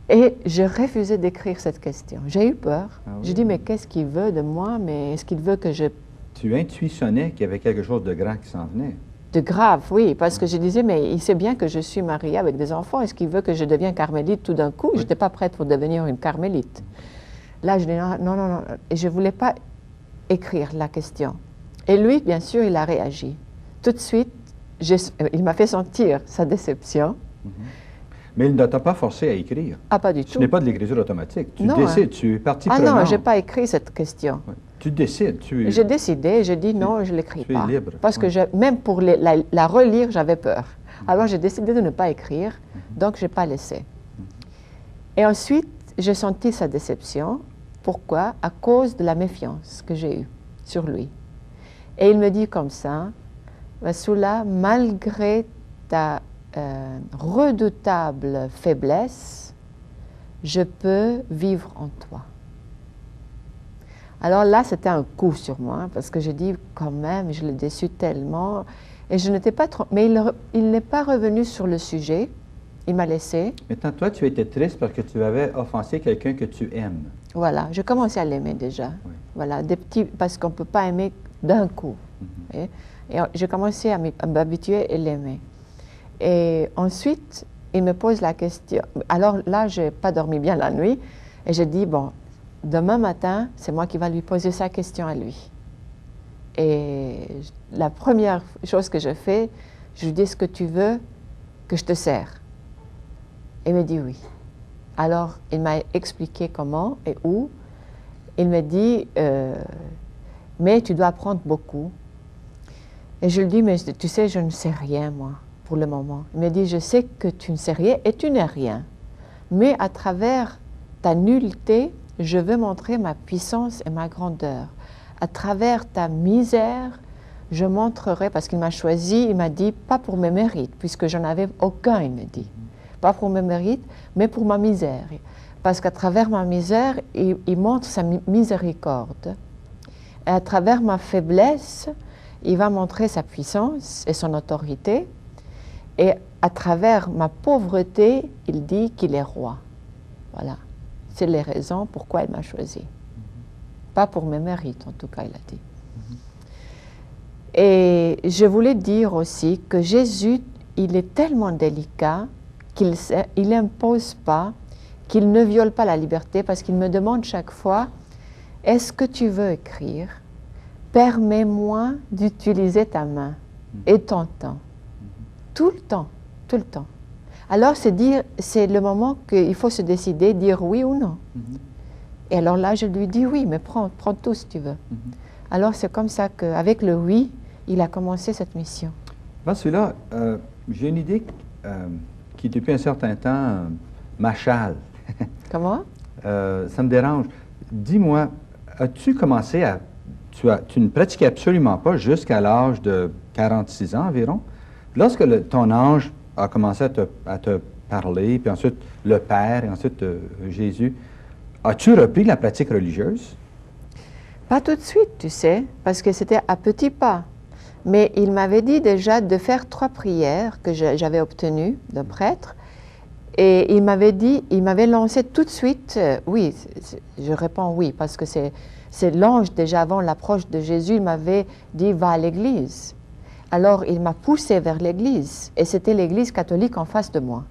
et j'ai refusé d'écrire cette question. J'ai eu peur. Ah oui. J'ai dit, mais qu'est-ce qu'il veut de moi? Mais est-ce qu'il veut que je... Tu intuitionnais qu'il y avait quelque chose de grand qui s'en venait. De grave, oui, parce que je disais, mais il sait bien que je suis mariée avec des enfants. Est-ce qu'il veut que je devienne carmélite tout d'un coup? Oui. Je n'étais pas prête pour devenir une carmélite. Là, je dis, non, non, non, non. Et je ne voulais pas écrire la question. Et lui, bien sûr, il a réagi. Tout de suite, il m'a fait sentir sa déception. Mais il ne t'a pas forcé à écrire. Ah, pas du Ce tout. n'est pas de l'écriture automatique. Tu Non, décides, hein. tu es partie Ah prenante. non, je n'ai pas écrit cette question. Oui. Tu décides. J'ai décidé, j'ai dit non, je ne l'écris tu es pas. libre. Parce que même pour la relire, j'avais peur. Alors j'ai décidé de ne pas écrire, donc je n'ai pas laissé. Et ensuite, j'ai senti sa déception. Pourquoi? À cause de la méfiance que j'ai eue sur lui. Et il me dit comme ça, Vassula, malgré ta redoutable faiblesse, je peux vivre en toi. Alors là, c'était un coup sur moi, parce que j'ai dit, quand même, je l'ai déçu tellement. Et je n'étais pas trop... Mais il n'est pas revenu sur le sujet. Il m'a laissé. Maintenant, toi, tu étais triste parce que tu avais offensé quelqu'un que tu aimes. Voilà, je commençais à l'aimer déjà. Oui. Voilà, des petits... Parce qu'on ne peut pas aimer d'un coup. Et j'ai commencé à m'habituer et l'aimer. Et ensuite, il me pose la question. Alors là, je n'ai pas dormi bien la nuit. Et j'ai dit, bon, demain matin, c'est moi qui va lui poser sa question à lui. Et la première chose que je fais, je lui dis, est-ce que tu veux que je te sers? Il me dit oui. Alors, il m'a expliqué comment et où. Il me dit, mais tu dois apprendre beaucoup. Et je lui dis, mais tu sais, je ne sais rien, moi, pour le moment. Il me dit, je sais que tu ne sais rien et tu n'es rien. Mais à travers ta nullité, je veux montrer ma puissance et ma grandeur. À travers ta misère, je montrerai, parce qu'il m'a choisi, il m'a dit, pas pour mes mérites, puisque j'en avais aucun, il me dit. Pas pour mes mérites, mais pour ma misère. Parce qu'à travers ma misère, il montre sa miséricorde. Et à travers ma faiblesse, il va montrer sa puissance et son autorité. Et à travers ma pauvreté, il dit qu'il est roi. Voilà. C'est les raisons pourquoi il m'a choisi. Pas pour mes mérites, en tout cas, il a dit. Et je voulais dire aussi que Jésus, il est tellement délicat qu'il n'impose pas, qu'il ne viole pas la liberté, parce qu'il me demande chaque fois, est-ce que tu veux écrire? Permets-moi d'utiliser ta main et ton temps. Tout le temps, tout le temps. Alors c'est le moment qu'il faut se décider, dire oui ou non. Et alors là, je lui dis oui, mais prends tout si tu veux. Alors c'est comme ça qu'avec le oui, il a commencé cette mission. Vasula, j'ai une idée qui depuis un certain temps m'achale. Comment? Ça me dérange. Dis-moi, as-tu commencé à... Tu ne pratiquais absolument pas jusqu'à l'âge de 46 ans environ. Lorsque ton ange a commencé à te parler, puis ensuite le Père, et ensuite Jésus, as-tu repris la pratique religieuse? Pas tout de suite, tu sais, parce que c'était à petits pas. Mais il m'avait dit déjà de faire 3 prières que j'avais obtenues d'un prêtre. Et il m'avait lancé tout de suite, oui, je réponds oui, parce que c'est l'ange déjà avant l'approche de Jésus, il m'avait dit va à l'église. Alors il m'a poussé vers l'église, et c'était l'église catholique en face de moi.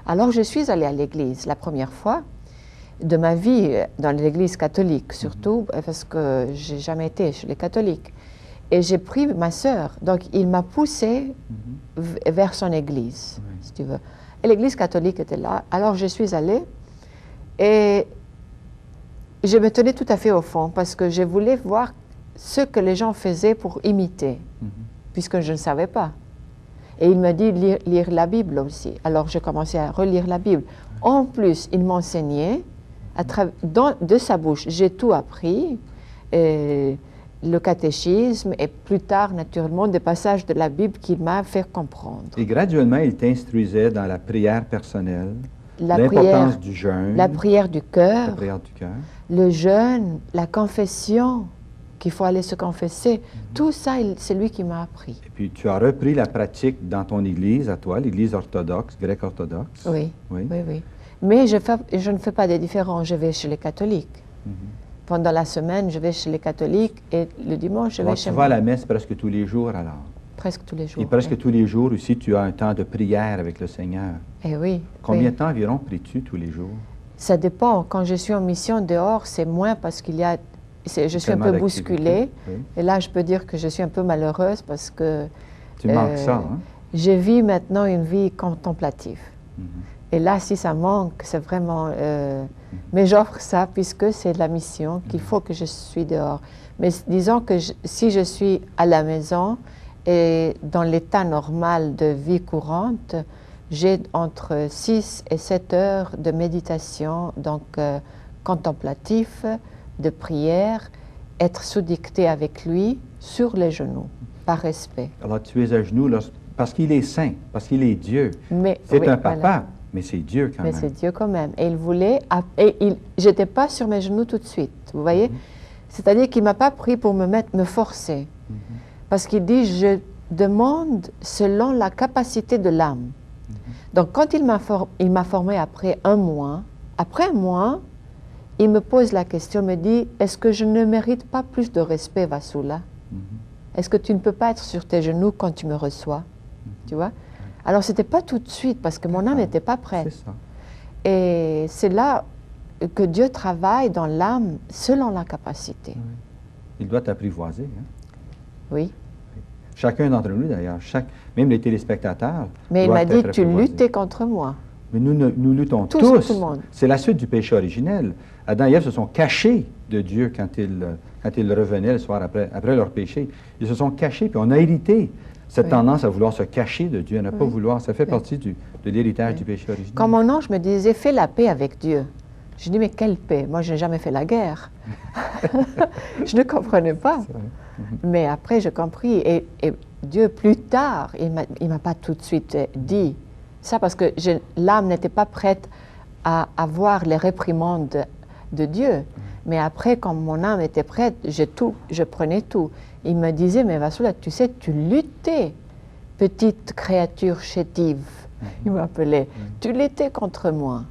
Alors je suis allée à l'église la première fois de ma vie, dans l'église catholique surtout, parce que j'ai jamais été chez les catholiques. Et j'ai pris ma sœur, donc il m'a poussé vers son église, si tu veux. Et l'église catholique était là, alors je suis allée, et je me tenais tout à fait au fond, parce que je voulais voir ce que les gens faisaient pour imiter, puisque je ne savais pas. Et il m'a dit lire la Bible aussi. Alors j'ai commencé à relire la Bible. En plus, il m'enseignait, de sa bouche, j'ai tout appris, le catéchisme, et plus tard, naturellement, des passages de la Bible qu'il m'a fait comprendre. Et graduellement, il t'instruisait dans la prière personnelle, l'importance du jeûne, la prière du cœur, le jeûne, la confession, qu'il faut aller se confesser. Tout ça, c'est lui qui m'a appris. Et puis, tu as repris la pratique dans ton église, à toi, l'église orthodoxe, grecque-orthodoxe. Oui, oui, oui. Mais je ne fais pas de différence, je vais chez les catholiques. Pendant la semaine, je vais chez les catholiques, et le dimanche, je vais chez moi. Tu vas à la messe presque tous les jours, alors? Presque tous les jours. Et presque tous les jours aussi, tu as un temps de prière avec le Seigneur. Eh oui. Combien de temps environ pries-tu tous les jours? Ça dépend. Quand je suis en mission dehors, c'est moins parce qu'il y a... Je suis un peu bousculée. Oui. Et là, je peux dire que je suis un peu malheureuse parce que... Tu manques ça, hein? Je vis maintenant une vie contemplative. Et là, si ça manque, c'est vraiment... Mais j'offre ça puisque c'est la mission qu'il faut que je suis dehors. Mais disons que si je suis à la maison et dans l'état normal de vie courante, j'ai entre 6 et 7 heures de méditation, donc contemplatif, de prière, être sous dictée avec lui, sur les genoux, par respect. Alors tu es à genoux parce qu'il est saint, parce qu'il est Dieu. C'est un papa. Voilà. Mais c'est Dieu quand même. Mais c'est Dieu quand même. Et il voulait... je n'étais pas sur mes genoux tout de suite, vous voyez? C'est-à-dire qu'il ne m'a pas pris pour me forcer. Parce qu'il dit, je demande selon la capacité de l'âme. Donc quand il m'a formé après un mois, il me pose la question, me dit, est-ce que je ne mérite pas plus de respect, Vasula? Est-ce que tu ne peux pas être sur tes genoux quand tu me reçois? Tu vois? Alors, ce n'était pas tout de suite, parce que mon âme n'était pas prête. C'est ça. Et c'est là que Dieu travaille dans l'âme selon la capacité. Il doit t'apprivoiser. Hein? Oui. Chacun d'entre nous, d'ailleurs, même les téléspectateurs. Mais il m'a dit, tu luttais contre moi. Mais nous luttons tous. Tout le monde. C'est la suite du péché originel. Adam et Ève se sont cachés de Dieu quand ils revenaient le soir après leur péché. Ils se sont cachés, puis on a hérité cette tendance à vouloir se cacher de Dieu, à ne pas vouloir. Ça fait partie de l'héritage du péché originel. Quand mon ange me disait, fais la paix avec Dieu. Je dis, mais quelle paix? Moi, je n'ai jamais fait la guerre. Je ne comprenais pas. Mais après, j'ai compris. Et Dieu, plus tard, il ne m'a pas tout de suite dit ça, parce que l'âme n'était pas prête à avoir les réprimandes de Dieu. Mais après, quand mon âme était prête, je prenais tout. Il me disait, mais Vasula, tu sais, tu luttais. petite créature chétive, il m'appelait. Tu l'étais contre moi.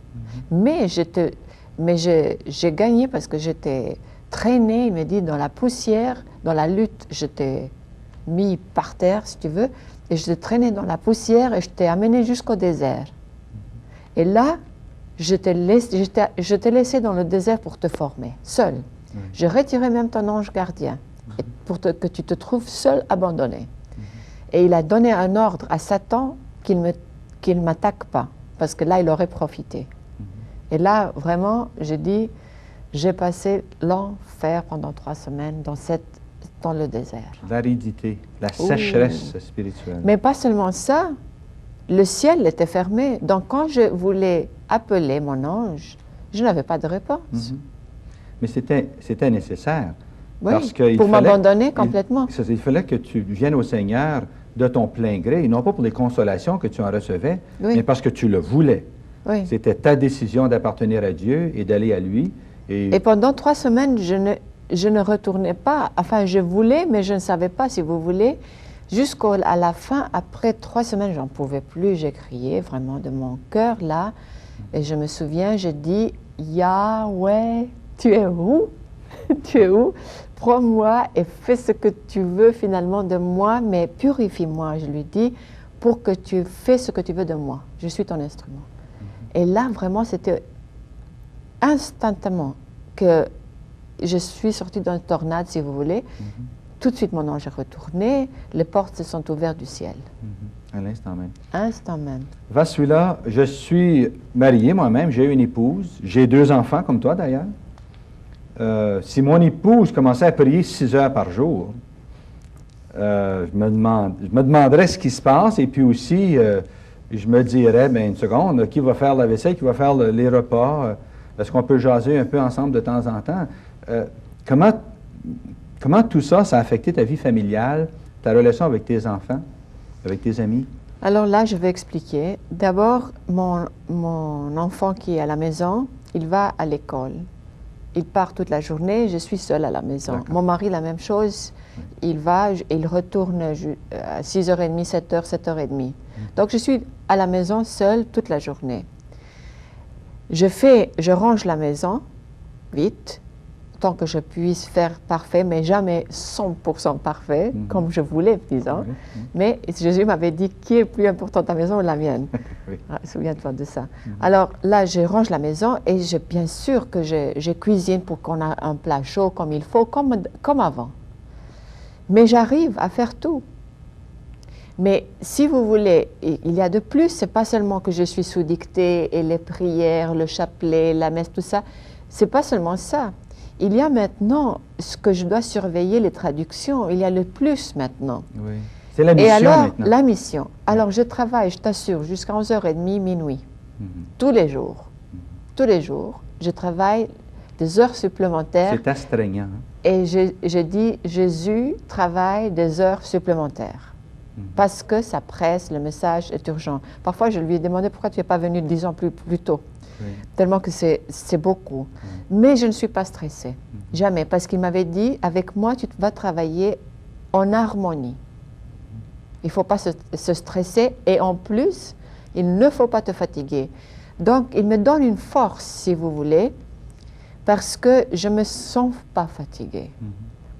Mais j'ai gagné parce que j'étais traînée, il me dit, dans la poussière, dans la lutte, je t'ai mis par terre, si tu veux, et je t'ai traîné dans la poussière et je t'ai amené jusqu'au désert. Et là, je t'ai laissé dans le désert pour te former, seul. J'ai retiré même ton ange gardien, et pour que tu te trouves seul, abandonné. Et il a donné un ordre à Satan qu'il ne m'attaque pas, parce que là, il aurait profité. Et là, vraiment, j'ai passé l'enfer pendant 3 semaines dans le désert. L'aridité, la sécheresse spirituelle. Mais pas seulement ça, le ciel était fermé. Donc, quand je voulais appeler mon ange, je n'avais pas de réponse. Mais c'était nécessaire. Oui, parce que pour m'abandonner complètement. Il fallait que tu viennes au Seigneur de ton plein gré, et non pas pour les consolations que tu en recevais, mais parce que tu le voulais. Oui. C'était ta décision d'appartenir à Dieu et d'aller à lui. Et pendant 3 semaines, je ne retournais pas. Enfin, je voulais, mais je ne savais pas, si vous voulez. Jusqu'à la fin, après 3 semaines, j'en pouvais plus. J'ai crié vraiment de mon cœur là. Et je me souviens, j'ai dit, Yahweh, tu es où? Tu es où? Prends-moi et fais ce que tu veux finalement de moi, mais purifie-moi, je lui dis, pour que tu fais ce que tu veux de moi. Je suis ton instrument. Et là, vraiment, c'était instantanément que je suis sortie d'une tornade, si vous voulez. Tout de suite, mon ange est retourné, les portes se sont ouvertes du ciel. À l'instant même. Instant même. Vasula, je suis marié moi-même, j'ai une épouse, j'ai 2 enfants comme toi d'ailleurs. Si mon épouse commençait à prier 6 heures par jour, je me demanderais ce qui se passe, et puis aussi, je me dirais, bien, une seconde, qui va faire la vaisselle, qui va faire les repas, est-ce qu'on peut jaser un peu ensemble de temps en temps? Comment tout ça, ça a affecté ta vie familiale, ta relation avec tes enfants, avec tes amis? Alors là, je vais expliquer. D'abord, mon enfant qui est à la maison, il va à l'école. Il part toute la journée, je suis seule à la maison. Mon mari, la même chose, il va, il retourne à 6h30, 7h, 7h30. Donc je suis à la maison seule toute la journée. Je range la maison, vite, tant que je puisse faire parfait, mais jamais 100% parfait, comme je voulais, disons. Mais Jésus m'avait dit, qui est plus important, ta maison ou la mienne? Souviens-toi de ça. Alors là, je range la maison et bien sûr que je cuisine pour qu'on ait un plat chaud comme il faut, comme avant. Mais j'arrive à faire tout. Mais si vous voulez, il y a de plus, c'est pas seulement que je suis sous dictée et les prières, le chapelet, la messe, tout ça. C'est pas seulement ça. Il y a maintenant ce que je dois surveiller, les traductions. Il y a le plus maintenant. Oui. C'est la mission et alors, maintenant. la mission. Alors, je travaille, je t'assure, jusqu'à 11h30, minuit. Tous les jours. Tous les jours. Je travaille des heures supplémentaires. C'est astreignant. Et je dis, Jésus travaille des heures supplémentaires. Parce que ça presse, le message est urgent. Parfois, je lui ai demandé pourquoi tu n'es pas venu 10 ans plus tôt. Tellement que c'est beaucoup. Mais je ne suis pas stressée. Jamais. Parce qu'il m'avait dit, avec moi, tu vas travailler en harmonie. Il ne faut pas se stresser. Et en plus, il ne faut pas te fatiguer. Donc, il me donne une force, si vous voulez, parce que je ne me sens pas fatiguée.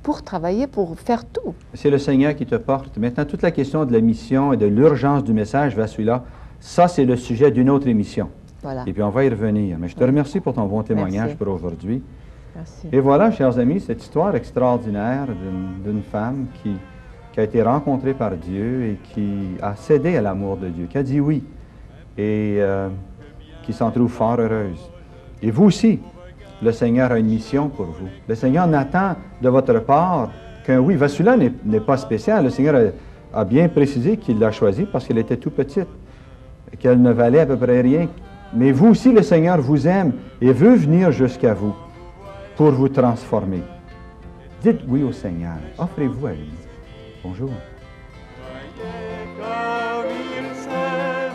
Pour travailler, pour faire tout. C'est le Seigneur qui te porte. Maintenant, toute la question de la mission et de l'urgence du message vers celui-là, ça, c'est le sujet d'une autre émission. Voilà. Et puis, on va y revenir. Mais je te remercie pour ton bon témoignage pour aujourd'hui. Merci. Et voilà, chers amis, cette histoire extraordinaire d'une femme qui a été rencontrée par Dieu et qui a cédé à l'amour de Dieu, qui a dit oui et qui s'en trouve fort heureuse. Et vous aussi, le Seigneur a une mission pour vous. Le Seigneur n'attend de votre part qu'un oui. Vasula n'est pas spécial. Le Seigneur a bien précisé qu'il l'a choisie parce qu'elle était tout petite, qu'elle ne valait à peu près rien. Mais vous aussi, le Seigneur vous aime et veut venir jusqu'à vous pour vous transformer. Dites oui au Seigneur. Offrez-vous à lui. Bonjour. Voyez comme il s'aime,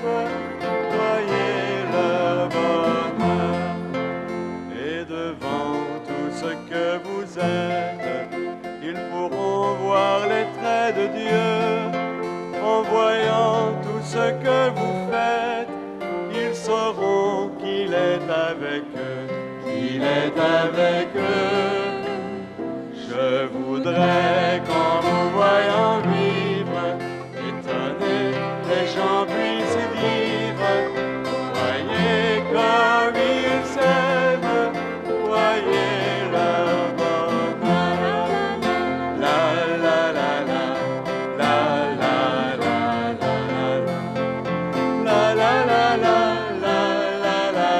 voyez le bonheur, et devant tout ce que vous êtes, ils pourront voir les traits de Dieu en voyant est avec eux. Je voudrais qu'en vous voyant vivre, étonner les gens puissent vivre. Voyez comme ils s'aiment, voyez leur bonheur. La la la la, la la la la la, la la la la.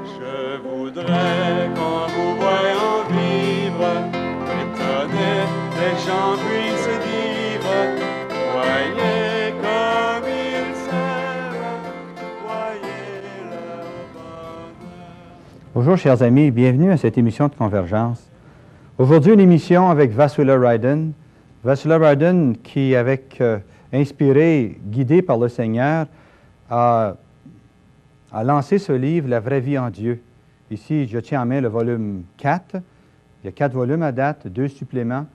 Je voudrais qu'en vous voyant vivre, étonner les gens puissent dire, voyez comme ils s'aiment, voyez leur bonheur. Bonjour chers amis, bienvenue à cette émission de Convergence. Aujourd'hui, une émission avec Vasula Ryden. Vasula Ryden qui, inspiré, guidé par le Seigneur, a lancé ce livre, La vraie vie en Dieu. Ici, je tiens en main le volume 4. Il y a 4 volumes à date, 2 suppléments.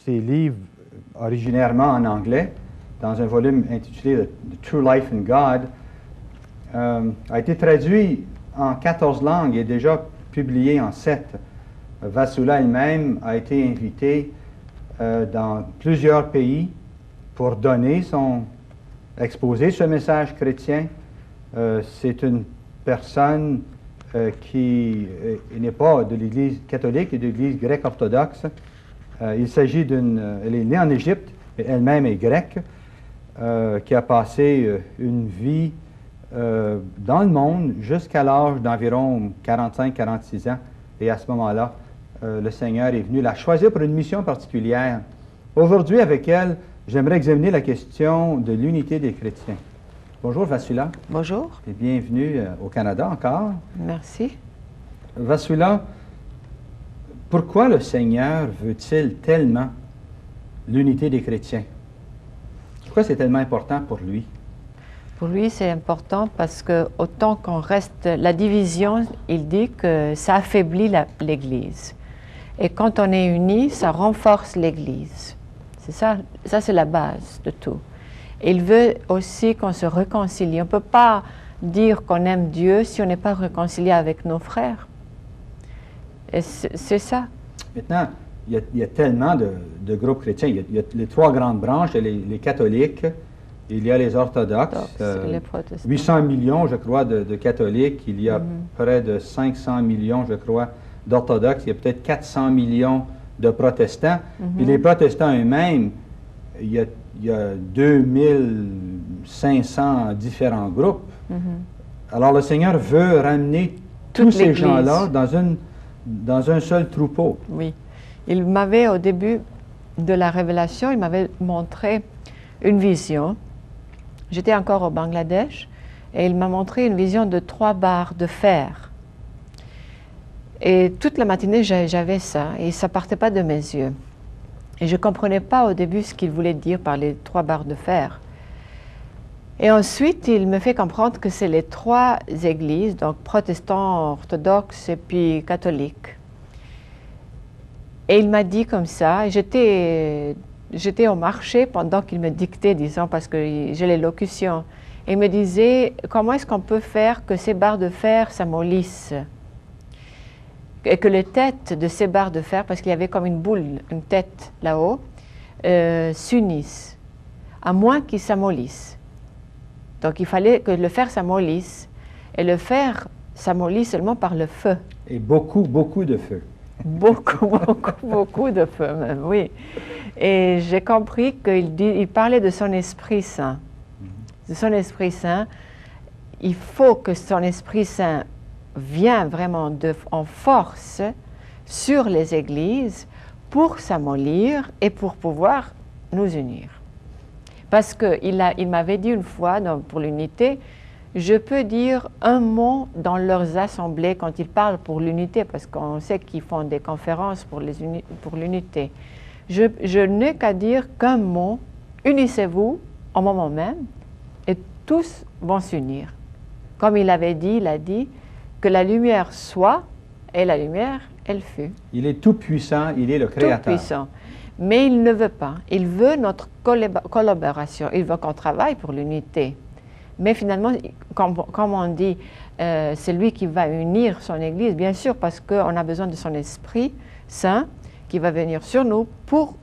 Ces livres, originairement en anglais, dans un volume intitulé The True Life in God, a été traduit en 14 langues et déjà publié en 7. Vasula elle-même a été invitée dans plusieurs pays pour exposer ce message chrétien. C'est une personne qui n'est pas de l'Église catholique et de l'Église grecque orthodoxe. Il s'agit elle est née en Égypte, mais elle-même est grecque, qui a passé une vie dans le monde jusqu'à l'âge d'environ 45-46 ans. Et à ce moment-là, le Seigneur est venu la choisir pour une mission particulière. Aujourd'hui, avec elle, j'aimerais examiner la question de l'unité des chrétiens. Bonjour Vasula. Bonjour. Et bienvenue au Canada encore. Merci. Vasula, pourquoi le Seigneur veut-il tellement l'unité des chrétiens? Pourquoi c'est tellement important pour lui? Pour lui, c'est important parce que autant qu'on reste la division, il dit que ça affaiblit l'Église. Et quand on est unis, ça renforce l'Église. C'est ça c'est la base de tout. Il veut aussi qu'on se réconcilie. On ne peut pas dire qu'on aime Dieu si on n'est pas réconcilié avec nos frères. Et c'est ça. Maintenant, il y a tellement de groupes chrétiens. Il y a les 3 grandes branches, les catholiques, il y a les orthodoxes, les protestants. 800 millions, je crois, de catholiques. Il y a près de 500 millions, je crois, d'orthodoxes. Il y a peut-être 400 millions de protestants. Et les protestants eux-mêmes, il y a 2500 différents groupes. Alors le Seigneur veut ramener tous ces gens-là dans un seul troupeau. Oui. Il m'avait, au début de la révélation, il m'avait montré une vision. J'étais encore au Bangladesh et il m'a montré une vision de 3 barres de fer. Et toute la matinée, j'avais ça et ça ne partait pas de mes yeux. Et je ne comprenais pas au début ce qu'il voulait dire par les 3 barres de fer. Et ensuite, il me fait comprendre que c'est les 3 églises, donc protestants, orthodoxes et puis catholiques. Et il m'a dit comme ça, et j'étais au marché pendant qu'il me dictait, disons, parce que j'ai l'élocution. Et il me disait, comment est-ce qu'on peut faire que ces barres de fer s'amollissent? Et que les têtes de ces barres de fer, parce qu'il y avait comme une boule, une tête là-haut, s'unissent, à moins qu'ils s'amollissent. Donc il fallait que le fer s'amollisse, et le fer s'amollit seulement par le feu. Et beaucoup de feu. Beaucoup de feu même, oui. Et j'ai compris qu'il parlait de son Esprit Saint. De son Esprit Saint. Il faut que son Esprit Saint vienne vraiment en force sur les églises pour s'amollir et pour pouvoir nous unir. Parce qu'il m'avait dit une fois, pour l'unité, je peux dire un mot dans leurs assemblées quand ils parlent pour l'unité, parce qu'on sait qu'ils font des conférences pour l'unité. Je n'ai qu'à dire qu'un mot, unissez-vous au moment même, et tous vont s'unir. Comme il avait dit, il a dit que la lumière soit, et la lumière, elle fut. Il est tout puissant, il est le Créateur. Tout puissant. Mais il ne veut pas. Il veut notre collaboration. Il veut qu'on travaille pour l'unité. Mais finalement, comme on dit, c'est lui qui va unir son Église, bien sûr, parce qu'on a besoin de son Esprit Saint qui va venir sur nous pour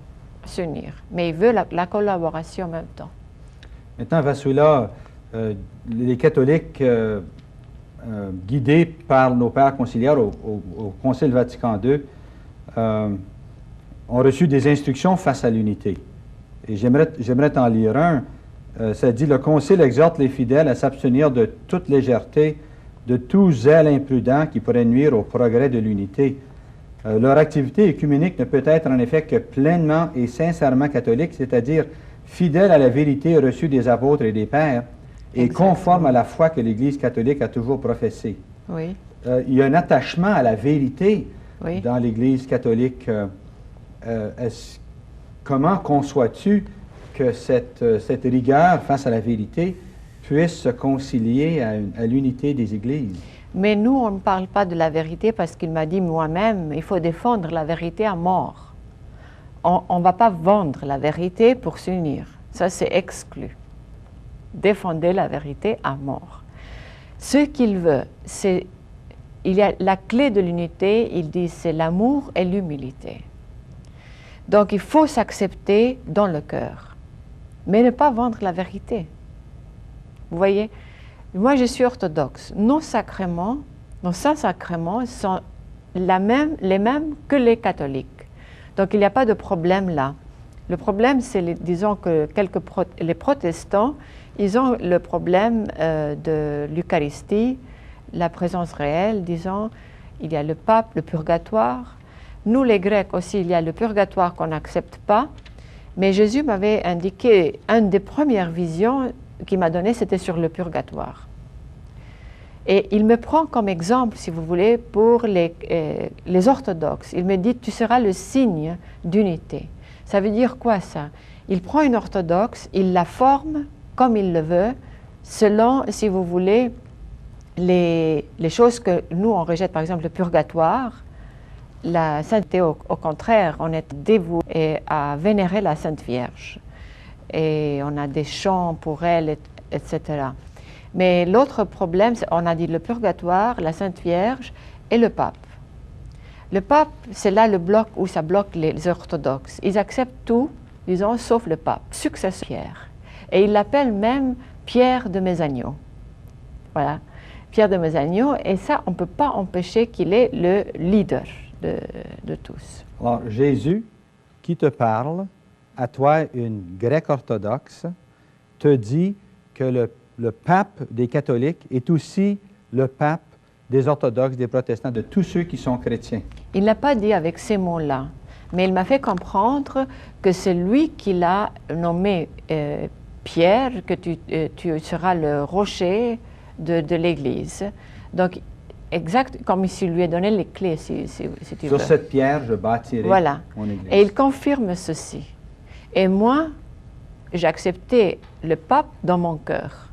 s'unir. Mais il veut la collaboration en même temps. Maintenant, Vassula, les catholiques guidés par nos pères conciliaires au Concile Vatican II ont reçu des instructions face à l'unité. Et j'aimerais t'en lire un. Ça dit « Le Concile exhorte les fidèles à s'abstenir de toute légèreté, de tout zèle imprudent qui pourrait nuire au progrès de l'unité. Leur activité œcuménique ne peut être en effet que pleinement et sincèrement catholique, c'est-à-dire fidèle à la vérité reçue des apôtres et des pères, et conforme à la foi que l'Église catholique a toujours professée. » Oui. Il y a un attachement à la vérité dans l'Église catholique. Comment conçois-tu que cette rigueur face à la vérité puisse se concilier à l'unité des Églises? Mais nous, on ne parle pas de la vérité parce qu'il m'a dit moi-même, il faut défendre la vérité à mort. On ne va pas vendre la vérité pour s'unir. Ça, c'est exclu. Défendez la vérité à mort. Ce qu'il veut, c'est... Il y a la clé de l'unité, il dit, c'est l'amour et l'humilité. Donc, il faut s'accepter dans le cœur, mais ne pas vendre la vérité. Vous voyez, moi, je suis orthodoxe. Nos sacrements, nos saints sacrements sont les mêmes que les catholiques. Donc, il n'y a pas de problème là. Le problème, c'est, disons que les protestants, ils ont le problème de l'Eucharistie, la présence réelle, disons, il y a le pape, le purgatoire. Nous, les Grecs aussi, il y a le purgatoire qu'on n'accepte pas. Mais Jésus m'avait indiqué, une des premières visions qu'il m'a données, c'était sur le purgatoire. Et il me prend comme exemple, si vous voulez, pour les orthodoxes. Il me dit, tu seras le signe d'unité. Ça veut dire quoi ça? Il prend une orthodoxe, il la forme comme il le veut, selon, si vous voulez, les choses que nous, on rejette, par exemple le purgatoire. La sainteté, au contraire, on est dévoué à vénérer la Sainte Vierge. Et on a des chants pour elle, etc. Mais l'autre problème, on a dit le purgatoire, la Sainte Vierge et le pape. Le pape, c'est là le bloc où ça bloque les orthodoxes. Ils acceptent tout, disons, sauf le pape, successeur Pierre. Et ils l'appellent même Pierre de Mézagneau. Voilà, Pierre de Mézagneau, et ça, on ne peut pas empêcher qu'il est le leader de tous. Alors, Jésus, qui te parle, à toi, une grecque orthodoxe, te dit que le pape des catholiques est aussi le pape des orthodoxes, des protestants, de tous ceux qui sont chrétiens. Il ne l'a pas dit avec ces mots-là, mais il m'a fait comprendre que c'est lui qui l'a nommé Pierre, que tu seras le rocher de l'Église. Donc, exact, comme s'il lui a donné les clés, si tu veux. Sur cette pierre, je bâtirai mon Église. Et il confirme ceci. Et moi, j'ai accepté le pape dans mon cœur.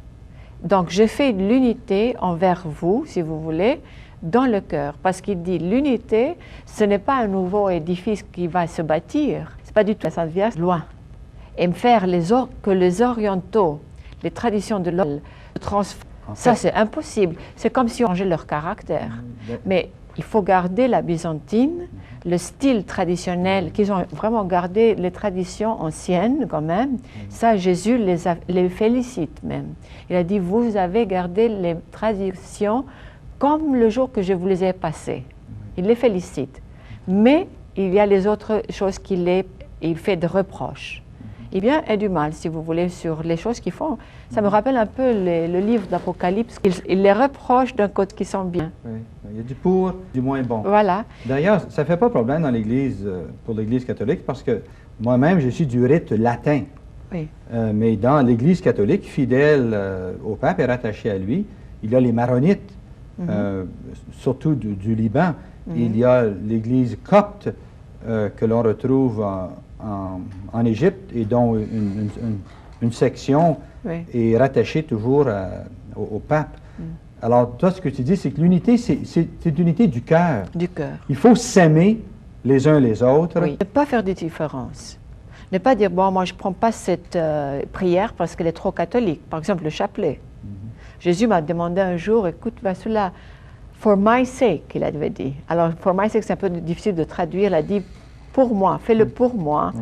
Donc, j'ai fait l'unité envers vous, si vous voulez, dans le cœur. Parce qu'il dit, l'unité, ce n'est pas un nouveau édifice qui va se bâtir. Ce n'est pas du tout la Sainte Vierge, loin. Et me faire que les orientaux, les traditions de l'homme, se transforment. Ça, c'est impossible. C'est comme si on changeait leur caractère. Mais il faut garder la byzantine, le style traditionnel, qu'ils ont vraiment gardé les traditions anciennes quand même. Ça, Jésus les félicite même. Il a dit, vous avez gardé les traditions comme le jour que je vous les ai passées. Il les félicite. Mais il y a les autres choses il fait de reproches. Il bien et du mal, si vous voulez, sur les choses qu'ils font. Ça me rappelle un peu le livre d'Apocalypse. Il les reproche d'un côté qui sont bien. Oui, il y a du pour, du moins bon. Voilà. D'ailleurs, ça ne fait pas problème dans l'Église, pour l'Église catholique, parce que moi-même, je suis du rite latin. Oui. Mais dans l'Église catholique, fidèle au pape et rattaché à lui, il y a les maronites, surtout du Liban. Il y a l'Église copte que l'on retrouve en Égypte et dont une section Oui. est rattachée toujours au pape. Alors, toi, ce que tu dis, c'est que l'unité, c'est l'unité du cœur. Du cœur. Il faut s'aimer les uns les autres. Oui. Ne pas faire de différence. Ne pas dire, bon, moi, je ne prends pas cette prière parce qu'elle est trop catholique. Par exemple, le chapelet. Jésus m'a demandé un jour, écoute, cela, for my sake, il avait dit. Alors, for my sake, c'est un peu difficile de traduire. Il a dit, pour moi, fais-le pour moi. Oui.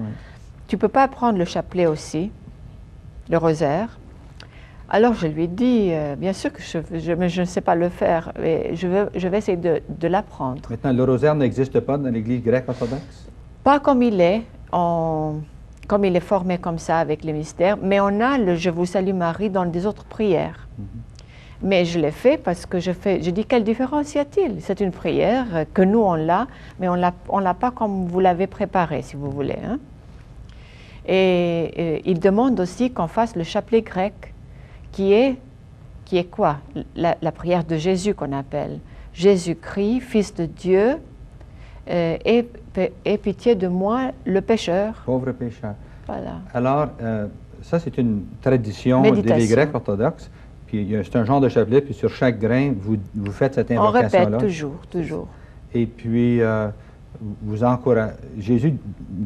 Tu ne peux pas prendre le chapelet aussi, le rosaire. Alors, je lui ai dit, bien sûr que mais je ne sais pas le faire, et je vais essayer de l'apprendre. Maintenant, le rosaire n'existe pas dans l'Église grecque orthodoxe? Pas comme il est, comme il est formé comme ça avec les mystères, mais on a le Je vous salue Marie dans des autres prières. Mais je l'ai fait parce que je dis, quelle différence y a-t-il? C'est une prière que nous on l'a, mais on l'a pas comme vous l'avez préparée, si vous voulez. Hein? Et il demande aussi qu'on fasse le chapelet grec, qui est quoi? La prière de Jésus qu'on appelle. Jésus-Christ, Fils de Dieu, aie pitié de moi, le pécheur. Pauvre pécheur. Voilà. Alors, ça, c'est une tradition des Grecs orthodoxes. Puis, c'est un genre de chapelet, puis sur chaque grain, vous faites cette invocation-là. On répète toujours. Et puis, vous encouragez. Jésus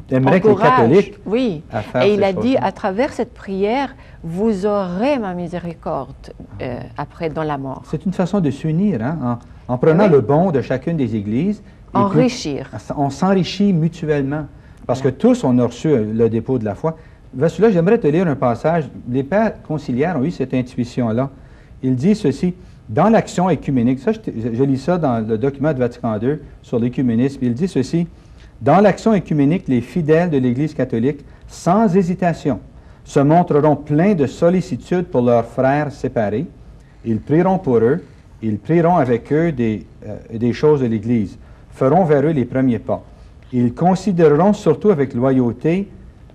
aimerait que les catholiques oui. à faire Et il ces a dit, choses-là. à travers cette prière, vous aurez ma miséricorde après dans la mort. C'est une façon de s'unir, hein, en prenant Oui. le bon de chacune des églises. et puis, Enrichir. on s'enrichit mutuellement. Parce que tous, on a reçu le dépôt de la foi. Vassula, j'aimerais te lire un passage. Les pères conciliaires ont eu cette intuition-là. Il dit ceci, dans l'action écuménique, ça, je lis ça dans le document de Vatican II sur l'écuménisme, il dit ceci, dans l'action écuménique, les fidèles de l'Église catholique, sans hésitation, se montreront pleins de sollicitude pour leurs frères séparés. Ils prieront pour eux, ils prieront avec eux des choses de l'Église, feront vers eux les premiers pas. Ils considéreront surtout avec loyauté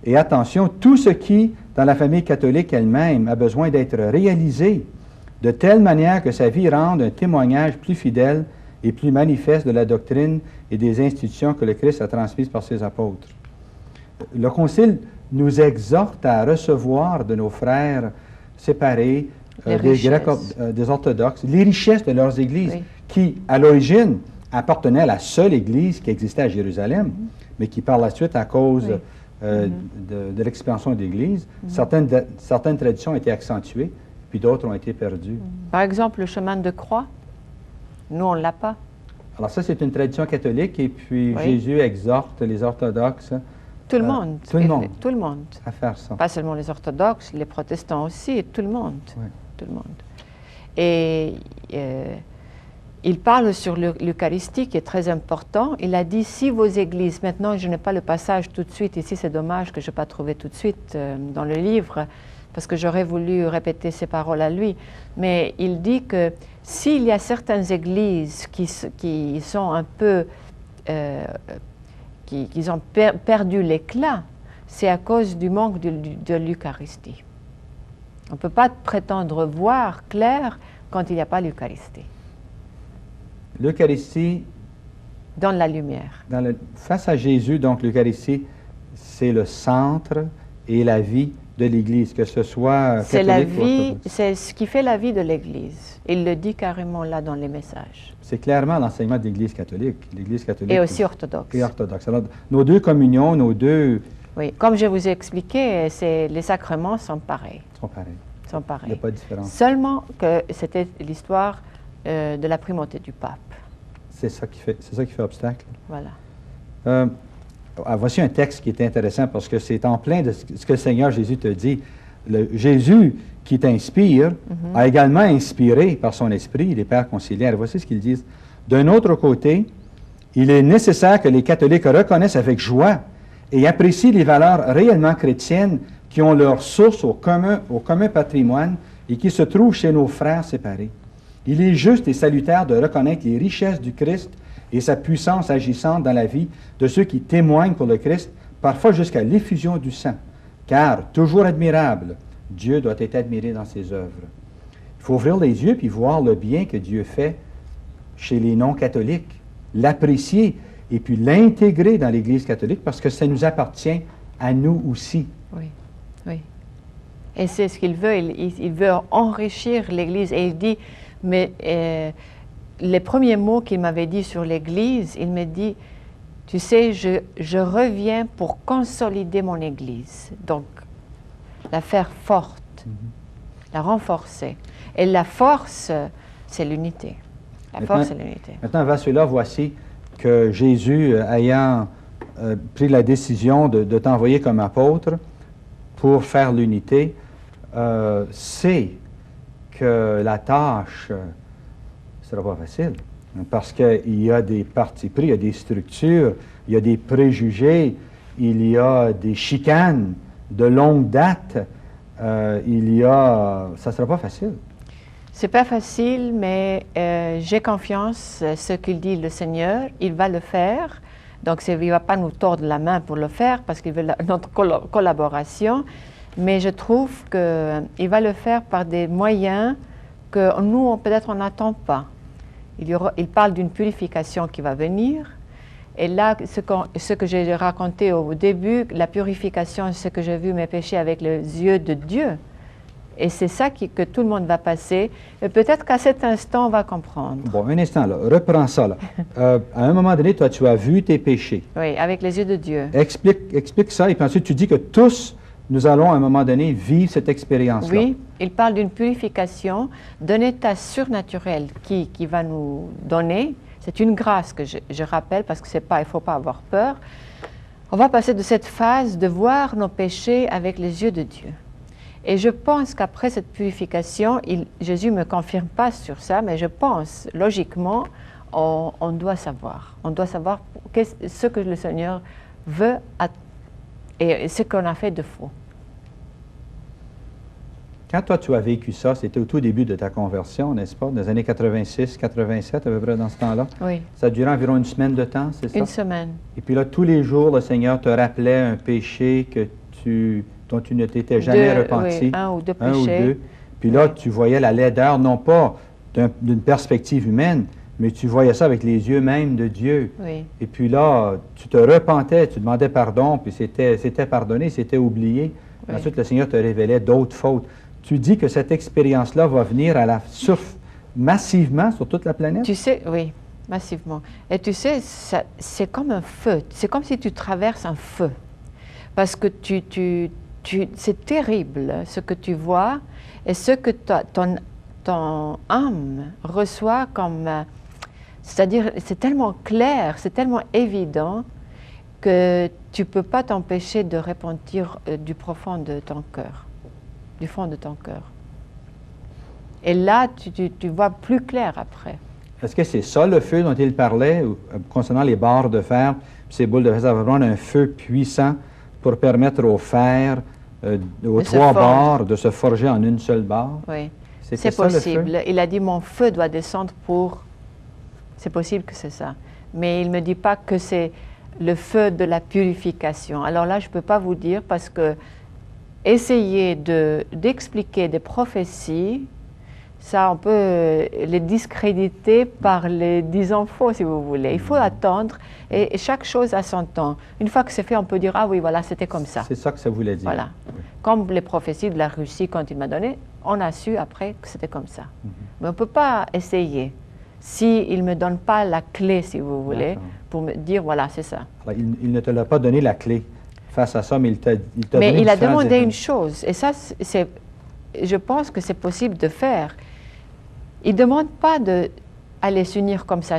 et attention tout ce qui, dans la famille catholique elle-même, a besoin d'être réalisé de telle manière que sa vie rende un témoignage plus fidèle et plus manifeste de la doctrine et des institutions que le Christ a transmises par ses apôtres. Le Concile nous exhorte à recevoir de nos frères séparés, des orthodoxes, les richesses de leurs églises, Oui. qui, à l'origine, appartenaient à la seule église qui existait à Jérusalem, mais qui, par la suite, à cause de l'expansion de l'Église, certaines traditions ont été accentuées, puis d'autres ont été perdues. Par exemple, le chemin de croix, nous, on ne l'a pas. Alors ça, c'est une tradition catholique, et puis Oui. Jésus exhorte les orthodoxes Tout le monde. tout le monde. Tout le monde. à faire ça. Pas seulement les orthodoxes, les protestants aussi, tout le monde. Oui. Tout le monde. Et il parle sur l'Eucharistie qui est très important. Il a dit, si vos églises, maintenant je n'ai pas le passage tout de suite, ici c'est dommage que je n'ai pas trouvé tout de suite dans le livre, parce que j'aurais voulu répéter ces paroles à lui, mais il dit que s'il y a certaines églises qui sont un peu, qui ont perdu l'éclat, c'est à cause du manque de l'Eucharistie. On ne peut pas prétendre voir clair quand il n'y a pas l'Eucharistie. L'Eucharistie, Dans la lumière. face à Jésus, donc l'Eucharistie, c'est le centre et la vie de l'Église, que ce soit C'est la catholique ou vie, orthodoxe. c'est ce qui fait la vie de l'Église. Il le dit carrément là dans les messages. C'est clairement l'enseignement de l'Église catholique. L'Église catholique Et aussi orthodoxe. et orthodoxe. Alors, nos deux communions, nos deux Oui, comme je vous ai expliqué, les sacrements sont pareils. sont pareils. Sont Il n'y a pareils. pas de différence. Seulement que c'était l'histoire de la primauté du pape. C'est ça qui fait obstacle. Voilà. Voici un texte qui est intéressant parce que c'est en plein de ce que le Seigneur Jésus te dit. Jésus qui t'inspire a également inspiré par son esprit les pères conciliaires. Voici ce qu'ils disent. D'un autre côté, il est nécessaire que les catholiques reconnaissent avec joie et apprécient les valeurs réellement chrétiennes qui ont leur source au commun patrimoine et qui se trouvent chez nos frères séparés. Il est juste et salutaire de reconnaître les richesses du Christ et sa puissance agissante dans la vie de ceux qui témoignent pour le Christ, parfois jusqu'à l'effusion du sang. Car, toujours admirable, Dieu doit être admiré dans ses œuvres. Il faut ouvrir les yeux puis voir le bien que Dieu fait chez les non-catholiques, l'apprécier et puis l'intégrer dans l'Église catholique parce que ça nous appartient à nous aussi. Oui, oui. Et c'est ce qu'il veut. Il veut enrichir l'Église. Et il dit, mais les premiers mots qu'il m'avait dit sur l'Église, il me dit, tu sais, je reviens pour consolider mon Église. Donc, la faire forte, la renforcer. Et la force, c'est l'unité. La force, c'est l'unité. Maintenant, Vassula, voici que Jésus, ayant pris la décision de t'envoyer comme apôtre pour faire l'unité, sait que la tâche ne sera pas facile. Parce qu'il y a des partis pris, il y a des structures, il y a des préjugés, il y a des chicanes de longue date. Ça ne sera pas facile. C'est pas facile, mais j'ai confiance en ce qu'il dit le Seigneur. Il va le faire. Donc, il ne va pas nous tordre la main pour le faire parce qu'il veut notre collaboration. Mais je trouve qu'il va le faire par des moyens que nous, peut-être, on n'attend pas. Il parle d'une purification qui va venir. Et là, ce que j'ai raconté au début, la purification, c'est que j'ai vu mes péchés avec les yeux de Dieu. Et c'est ça que tout le monde va passer. Et peut-être qu'à cet instant, on va comprendre. Bon, un instant, là. Reprends ça, là. À un moment donné, toi, tu as vu tes péchés. Oui, avec les yeux de Dieu. Explique ça, et puis ensuite, tu dis que tous, nous allons, à un moment donné, vivre cette expérience-là. Oui, il parle d'une purification, d'un état surnaturel qui va nous donner. C'est une grâce que je rappelle, parce que il ne faut pas avoir peur. On va passer de cette phase de voir nos péchés avec les yeux de Dieu. Et je pense qu'après cette purification, Jésus ne me confirme pas sur ça, mais je pense, logiquement, on doit savoir. On doit savoir ce que le Seigneur veut et ce qu'on a fait de faux. Quand toi, tu as vécu ça, c'était au tout début de ta conversion, n'est-ce pas? Dans les années 86, 87, à peu près dans ce temps-là. Oui. Ça a duré environ une semaine de temps, c'est ça? Une semaine. Et puis là, tous les jours, le Seigneur te rappelait un péché dont tu ne t'étais jamais repenti. Oui, un ou deux péchés. Un ou deux. Puis là, tu voyais la laideur, non pas d'une perspective humaine, mais tu voyais ça avec les yeux même de Dieu. Oui. Et puis là, tu te repentais, tu demandais pardon, puis c'était pardonné, c'était oublié. Oui. Ensuite, le Seigneur te révélait d'autres fautes. Tu dis que cette expérience-là va venir massivement sur toute la planète? Tu sais, oui, massivement. Et tu sais, c'est comme un feu. C'est comme si tu traverses un feu. Parce que c'est terrible ce que tu vois et ce que ton âme reçoit comme... c'est-à-dire, c'est tellement clair, c'est tellement évident que tu ne peux pas t'empêcher de repentir du profond de ton cœur, du fond de ton cœur. Et là, tu vois plus clair après. Est-ce que c'est ça le feu dont il parlait, concernant les barres de fer, puis ces boules de fer, ça va prendre un feu puissant pour permettre au fer, aux trois barres, de se forger en une seule barre? Oui, c'est possible. Il a dit, mon feu doit descendre pour... C'est possible que c'est ça. Mais il ne me dit pas que c'est le feu de la purification. Alors là, je ne peux pas vous dire parce que essayer d'expliquer des prophéties, ça, on peut les discréditer par les disant faux, si vous voulez. Il faut attendre, et chaque chose a son temps. Une fois que c'est fait, on peut dire, ah oui, voilà, c'était comme ça. C'est ça que ça voulait dire. Voilà. Oui. Comme les prophéties de la Russie, quand il m'a donné, on a su après que c'était comme ça. Mais on ne peut pas essayer. S'il ne me donne pas la clé, si vous voulez, pour me dire, voilà, c'est ça. Alors, il ne te l'a pas donné la clé face à ça, mais il t'a mais donné il a demandé une chose, et ça, je pense que c'est possible de faire. Il ne demande pas d'aller s'unir comme ça.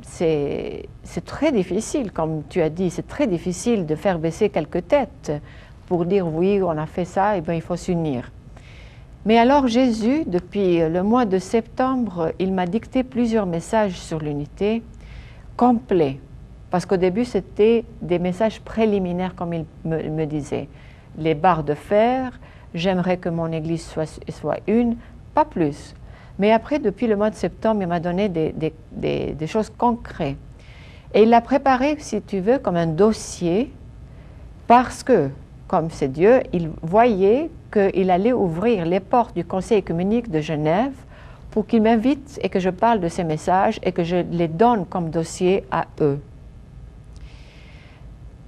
C'est très difficile, comme tu as dit, c'est très difficile de faire baisser quelques têtes pour dire, oui, on a fait ça, et bien il faut s'unir. Mais alors Jésus, depuis le mois de septembre, il m'a dicté plusieurs messages sur l'unité, complets. Parce qu'au début, c'était des messages préliminaires, comme il me disait. Les barres de fer, j'aimerais que mon Église soit une, pas plus. Mais après, depuis le mois de septembre, il m'a donné des choses concrètes. Et il l'a préparé, si tu veux, comme un dossier, parce que, comme c'est Dieu, il voyait qu'il allait ouvrir les portes du Conseil œcuménique de Genève pour qu'il m'invite et que je parle de ces messages et que je les donne comme dossier à eux.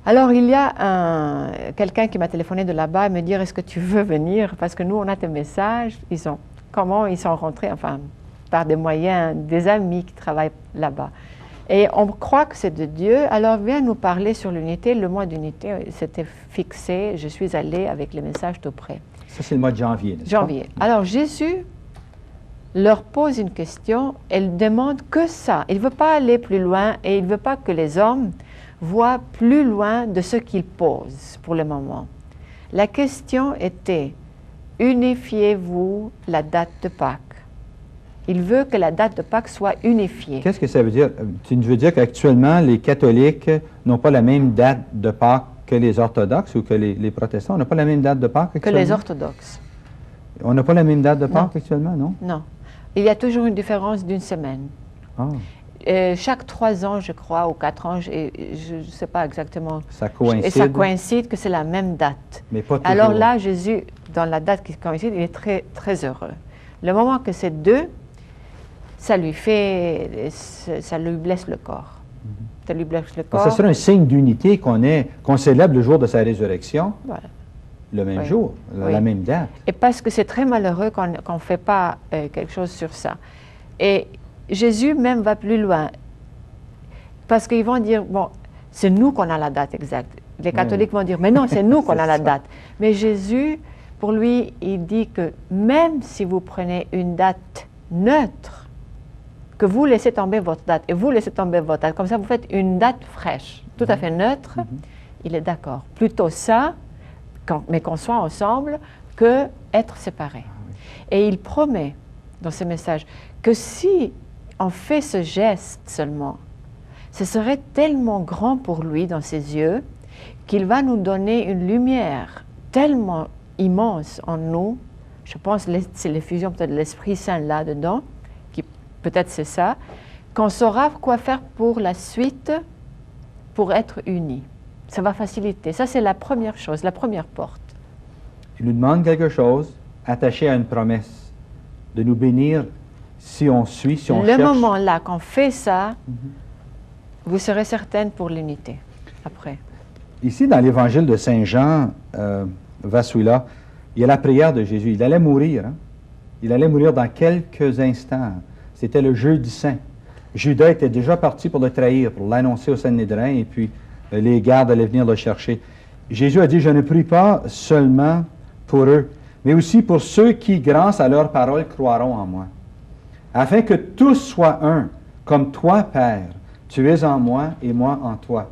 Alors, il y a quelqu'un qui m'a téléphoné de là-bas et me dire, est-ce que tu veux venir? Parce que nous, on a tes messages. Comment ils sont rentrés? Enfin, par des moyens, des amis qui travaillent là-bas. Et on croit que c'est de Dieu. Alors, viens nous parler sur l'unité. Le mois d'unité, c'était fixé. Je suis allée avec les messages tout près. Ça, c'est le mois de janvier, n'est-ce pas? Janvier. Alors, Jésus leur pose une question. Elle demande que ça. Il ne veut pas aller plus loin et il ne veut pas que les hommes voient plus loin de ce qu'il pose pour le moment. La question était, unifiez-vous la date de Pâques? Il veut que la date de Pâques soit unifiée. Qu'est-ce que ça veut dire? Tu veux dire qu'actuellement, les catholiques n'ont pas la même date de Pâques que les orthodoxes ou que les protestants? On n'a pas la même date de Pâques actuellement? Que les orthodoxes. On n'a pas la même date de Pâques Non. actuellement, non? Non. Il y a toujours une différence d'une semaine. Ah, Chaque 3 ans, je crois, ou 4 ans, je ne sais pas exactement. ça coïncide. Et ça coïncide que c'est la même date. Mais pas toujours. Alors là, Jésus, dans la date qui coïncide, il est très, très heureux. Le moment que c'est 2, ça lui blesse le corps. Ça lui blesse le corps. Ça serait un signe d'unité qu'on célèbre le jour de sa résurrection, Voilà. le même Oui. jour, Oui. la même date. Et parce que c'est très malheureux qu'on ne fait pas quelque chose sur ça. Et Jésus même va plus loin. Parce qu'ils vont dire, bon, c'est nous qu'on a la date exacte. Les catholiques vont dire, mais non, c'est nous qu'on a la date. Mais Jésus, pour lui, il dit que même si vous prenez une date neutre, que vous laissez tomber votre date, et vous laissez tomber votre date, comme ça vous faites une date fraîche, tout à fait neutre, il est d'accord. Plutôt ça, mais qu'on soit ensemble, que être séparés. Et il promet, dans ce message, que si on fait ce geste seulement, ce serait tellement grand pour lui dans ses yeux, qu'il va nous donner une lumière tellement immense en nous, je pense que c'est l'effusion peut-être de l'Esprit Saint là-dedans, peut-être c'est ça, qu'on saura quoi faire pour la suite, pour être unis. Ça va faciliter. Ça, c'est la première chose, la première porte. Il nous demande quelque chose attaché à une promesse, de nous bénir si on suit, si on cherche. Le moment là qu'on fait ça, vous serez certaine pour l'unité, après. Ici, dans l'évangile de Saint Jean, Vassoula, il y a la prière de Jésus. Il allait mourir. Hein? Il allait mourir dans quelques instants. C'était le jeudi saint. Judas était déjà parti pour le trahir, pour l'annoncer au Sanhédrin, et puis les gardes allaient venir le chercher. Jésus a dit, je ne prie pas seulement pour eux, mais aussi pour ceux qui, grâce à leur parole, croiront en moi. Afin que tous soient un, comme toi, Père, tu es en moi et moi en toi.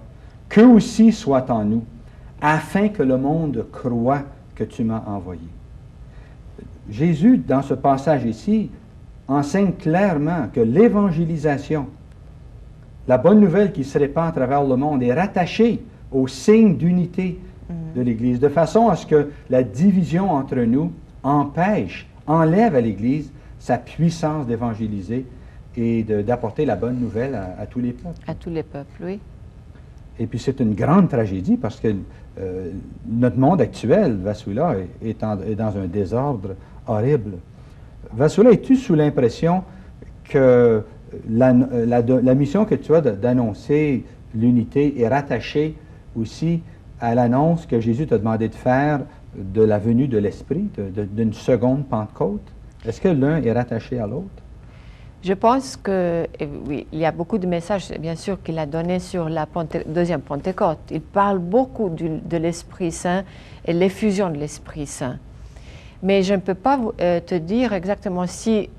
Qu'eux aussi soient en nous, afin que le monde croie que tu m'as envoyé. Jésus, dans ce passage ici, enseigne clairement que l'évangélisation, la bonne nouvelle qui se répand à travers le monde, est rattachée au signe d'unité de l'Église, de façon à ce que la division entre nous enlève à l'Église sa puissance d'évangéliser et d'apporter la bonne nouvelle à tous les peuples. À tous les peuples, oui. Et puis c'est une grande tragédie parce que notre monde actuel, Vassoula, est dans un désordre horrible. Vassoula, es-tu sous l'impression que la mission que tu as d'annoncer l'unité est rattachée aussi à l'annonce que Jésus t'a demandé de faire de la venue de l'Esprit, d'une seconde Pentecôte? Est-ce que l'un est rattaché à l'autre? Je pense que, oui, il y a beaucoup de messages, bien sûr, qu'il a donnés sur la deuxième Pentecôte. Il parle beaucoup de l'Esprit Saint et l'effusion de l'Esprit Saint. Mais je ne peux pas te dire exactement si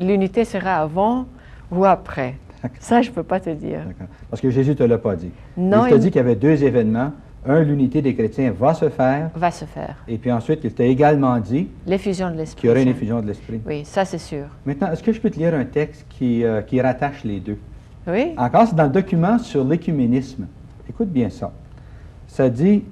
l'unité sera avant ou après. Ça, je ne peux pas te dire. D'accord. Parce que Jésus ne te l'a pas dit. Non, il t'a dit qu'il y avait 2 événements. Un, l'unité des chrétiens va se faire. Va se faire. Et puis ensuite, il t'a également dit L'effusion de l'Esprit qu'il y aurait une Saint. effusion de l'Esprit. Oui, ça c'est sûr. Maintenant, est-ce que je peux te lire un texte qui rattache les deux? Oui? Encore, c'est dans le document sur l'écuménisme. Écoute bien ça. Ça dit,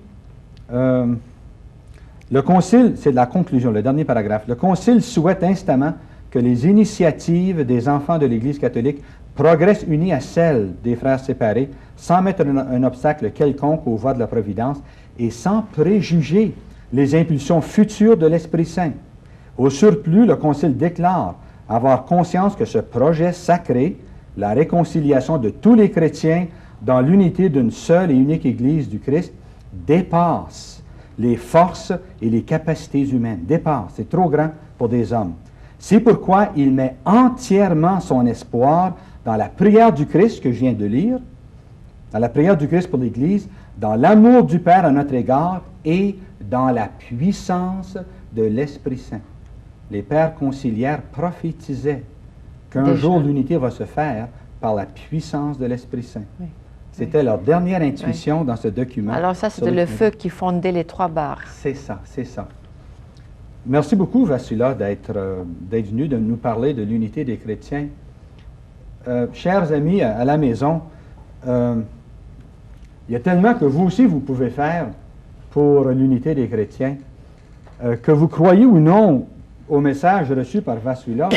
le Concile, c'est la conclusion, le dernier paragraphe. Le Concile souhaite instamment que les initiatives des enfants de l'Église catholique progressent unies à celles des frères séparés, sans mettre un obstacle quelconque aux voies de la Providence et sans préjuger les impulsions futures de l'Esprit Saint. Au surplus, le Concile déclare avoir conscience que ce projet sacré, la réconciliation de tous les chrétiens dans l'unité d'une seule et unique Église du Christ dépasse les forces et les capacités humaines. Dépasse, c'est trop grand pour des hommes. C'est pourquoi il met entièrement son espoir dans la prière du Christ que je viens de lire, dans la prière du Christ pour l'Église, dans l'amour du Père à notre égard et dans la puissance de l'Esprit Saint. Les pères conciliaires prophétisaient qu'un jour l'unité va se faire par la puissance de l'Esprit Saint. Oui. C'était leur dernière intuition dans ce document. Alors ça, c'était le feu qui fondait les 3 barres. C'est ça, c'est ça. Merci beaucoup, Vassula, d'être venu de nous parler de l'unité des chrétiens. Chers amis à la maison, il y a tellement que vous aussi, vous pouvez faire pour l'unité des chrétiens. Que vous croyez ou non au message reçu par Vassula,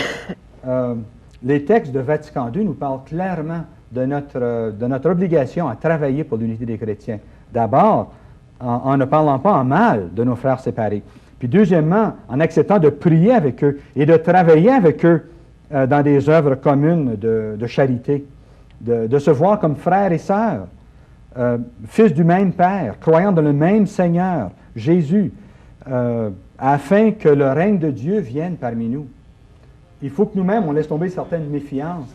les textes de Vatican II nous parlent clairement de notre obligation à travailler pour l'unité des chrétiens. D'abord, en ne parlant pas en mal de nos frères séparés. Puis deuxièmement, en acceptant de prier avec eux et de travailler avec eux dans des œuvres communes de charité, de se voir comme frères et sœurs, fils du même Père, croyant dans le même Seigneur, Jésus, afin que le règne de Dieu vienne parmi nous. Il faut que nous-mêmes, on laisse tomber certaines méfiances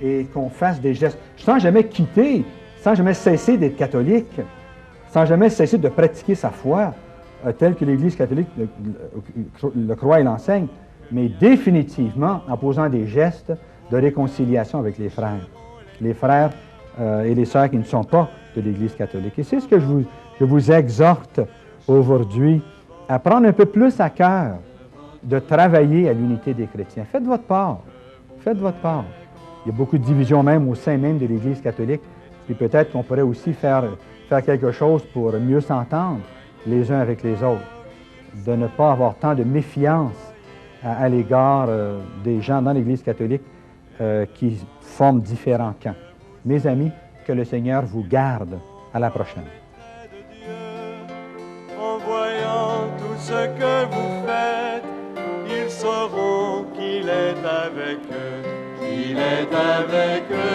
et qu'on fasse des gestes, sans jamais quitter, sans jamais cesser d'être catholique, sans jamais cesser de pratiquer sa foi, tel que l'Église catholique le croit et l'enseigne, mais définitivement en posant des gestes de réconciliation avec les frères et les sœurs qui ne sont pas de l'Église catholique. Et c'est ce que je vous exhorte aujourd'hui, à prendre un peu plus à cœur de travailler à l'unité des chrétiens. Faites votre part. Faites votre part. Il y a beaucoup de divisions même au sein même de l'Église catholique, et peut-être qu'on pourrait aussi faire quelque chose pour mieux s'entendre les uns avec les autres, de ne pas avoir tant de méfiance à l'égard des gens dans l'Église catholique qui forment différents camps. Mes amis, que le Seigneur vous garde. À la prochaine. En voyant tout ce que vous faites, ils sauront qu'il est avec eux, qu'il est avec eux.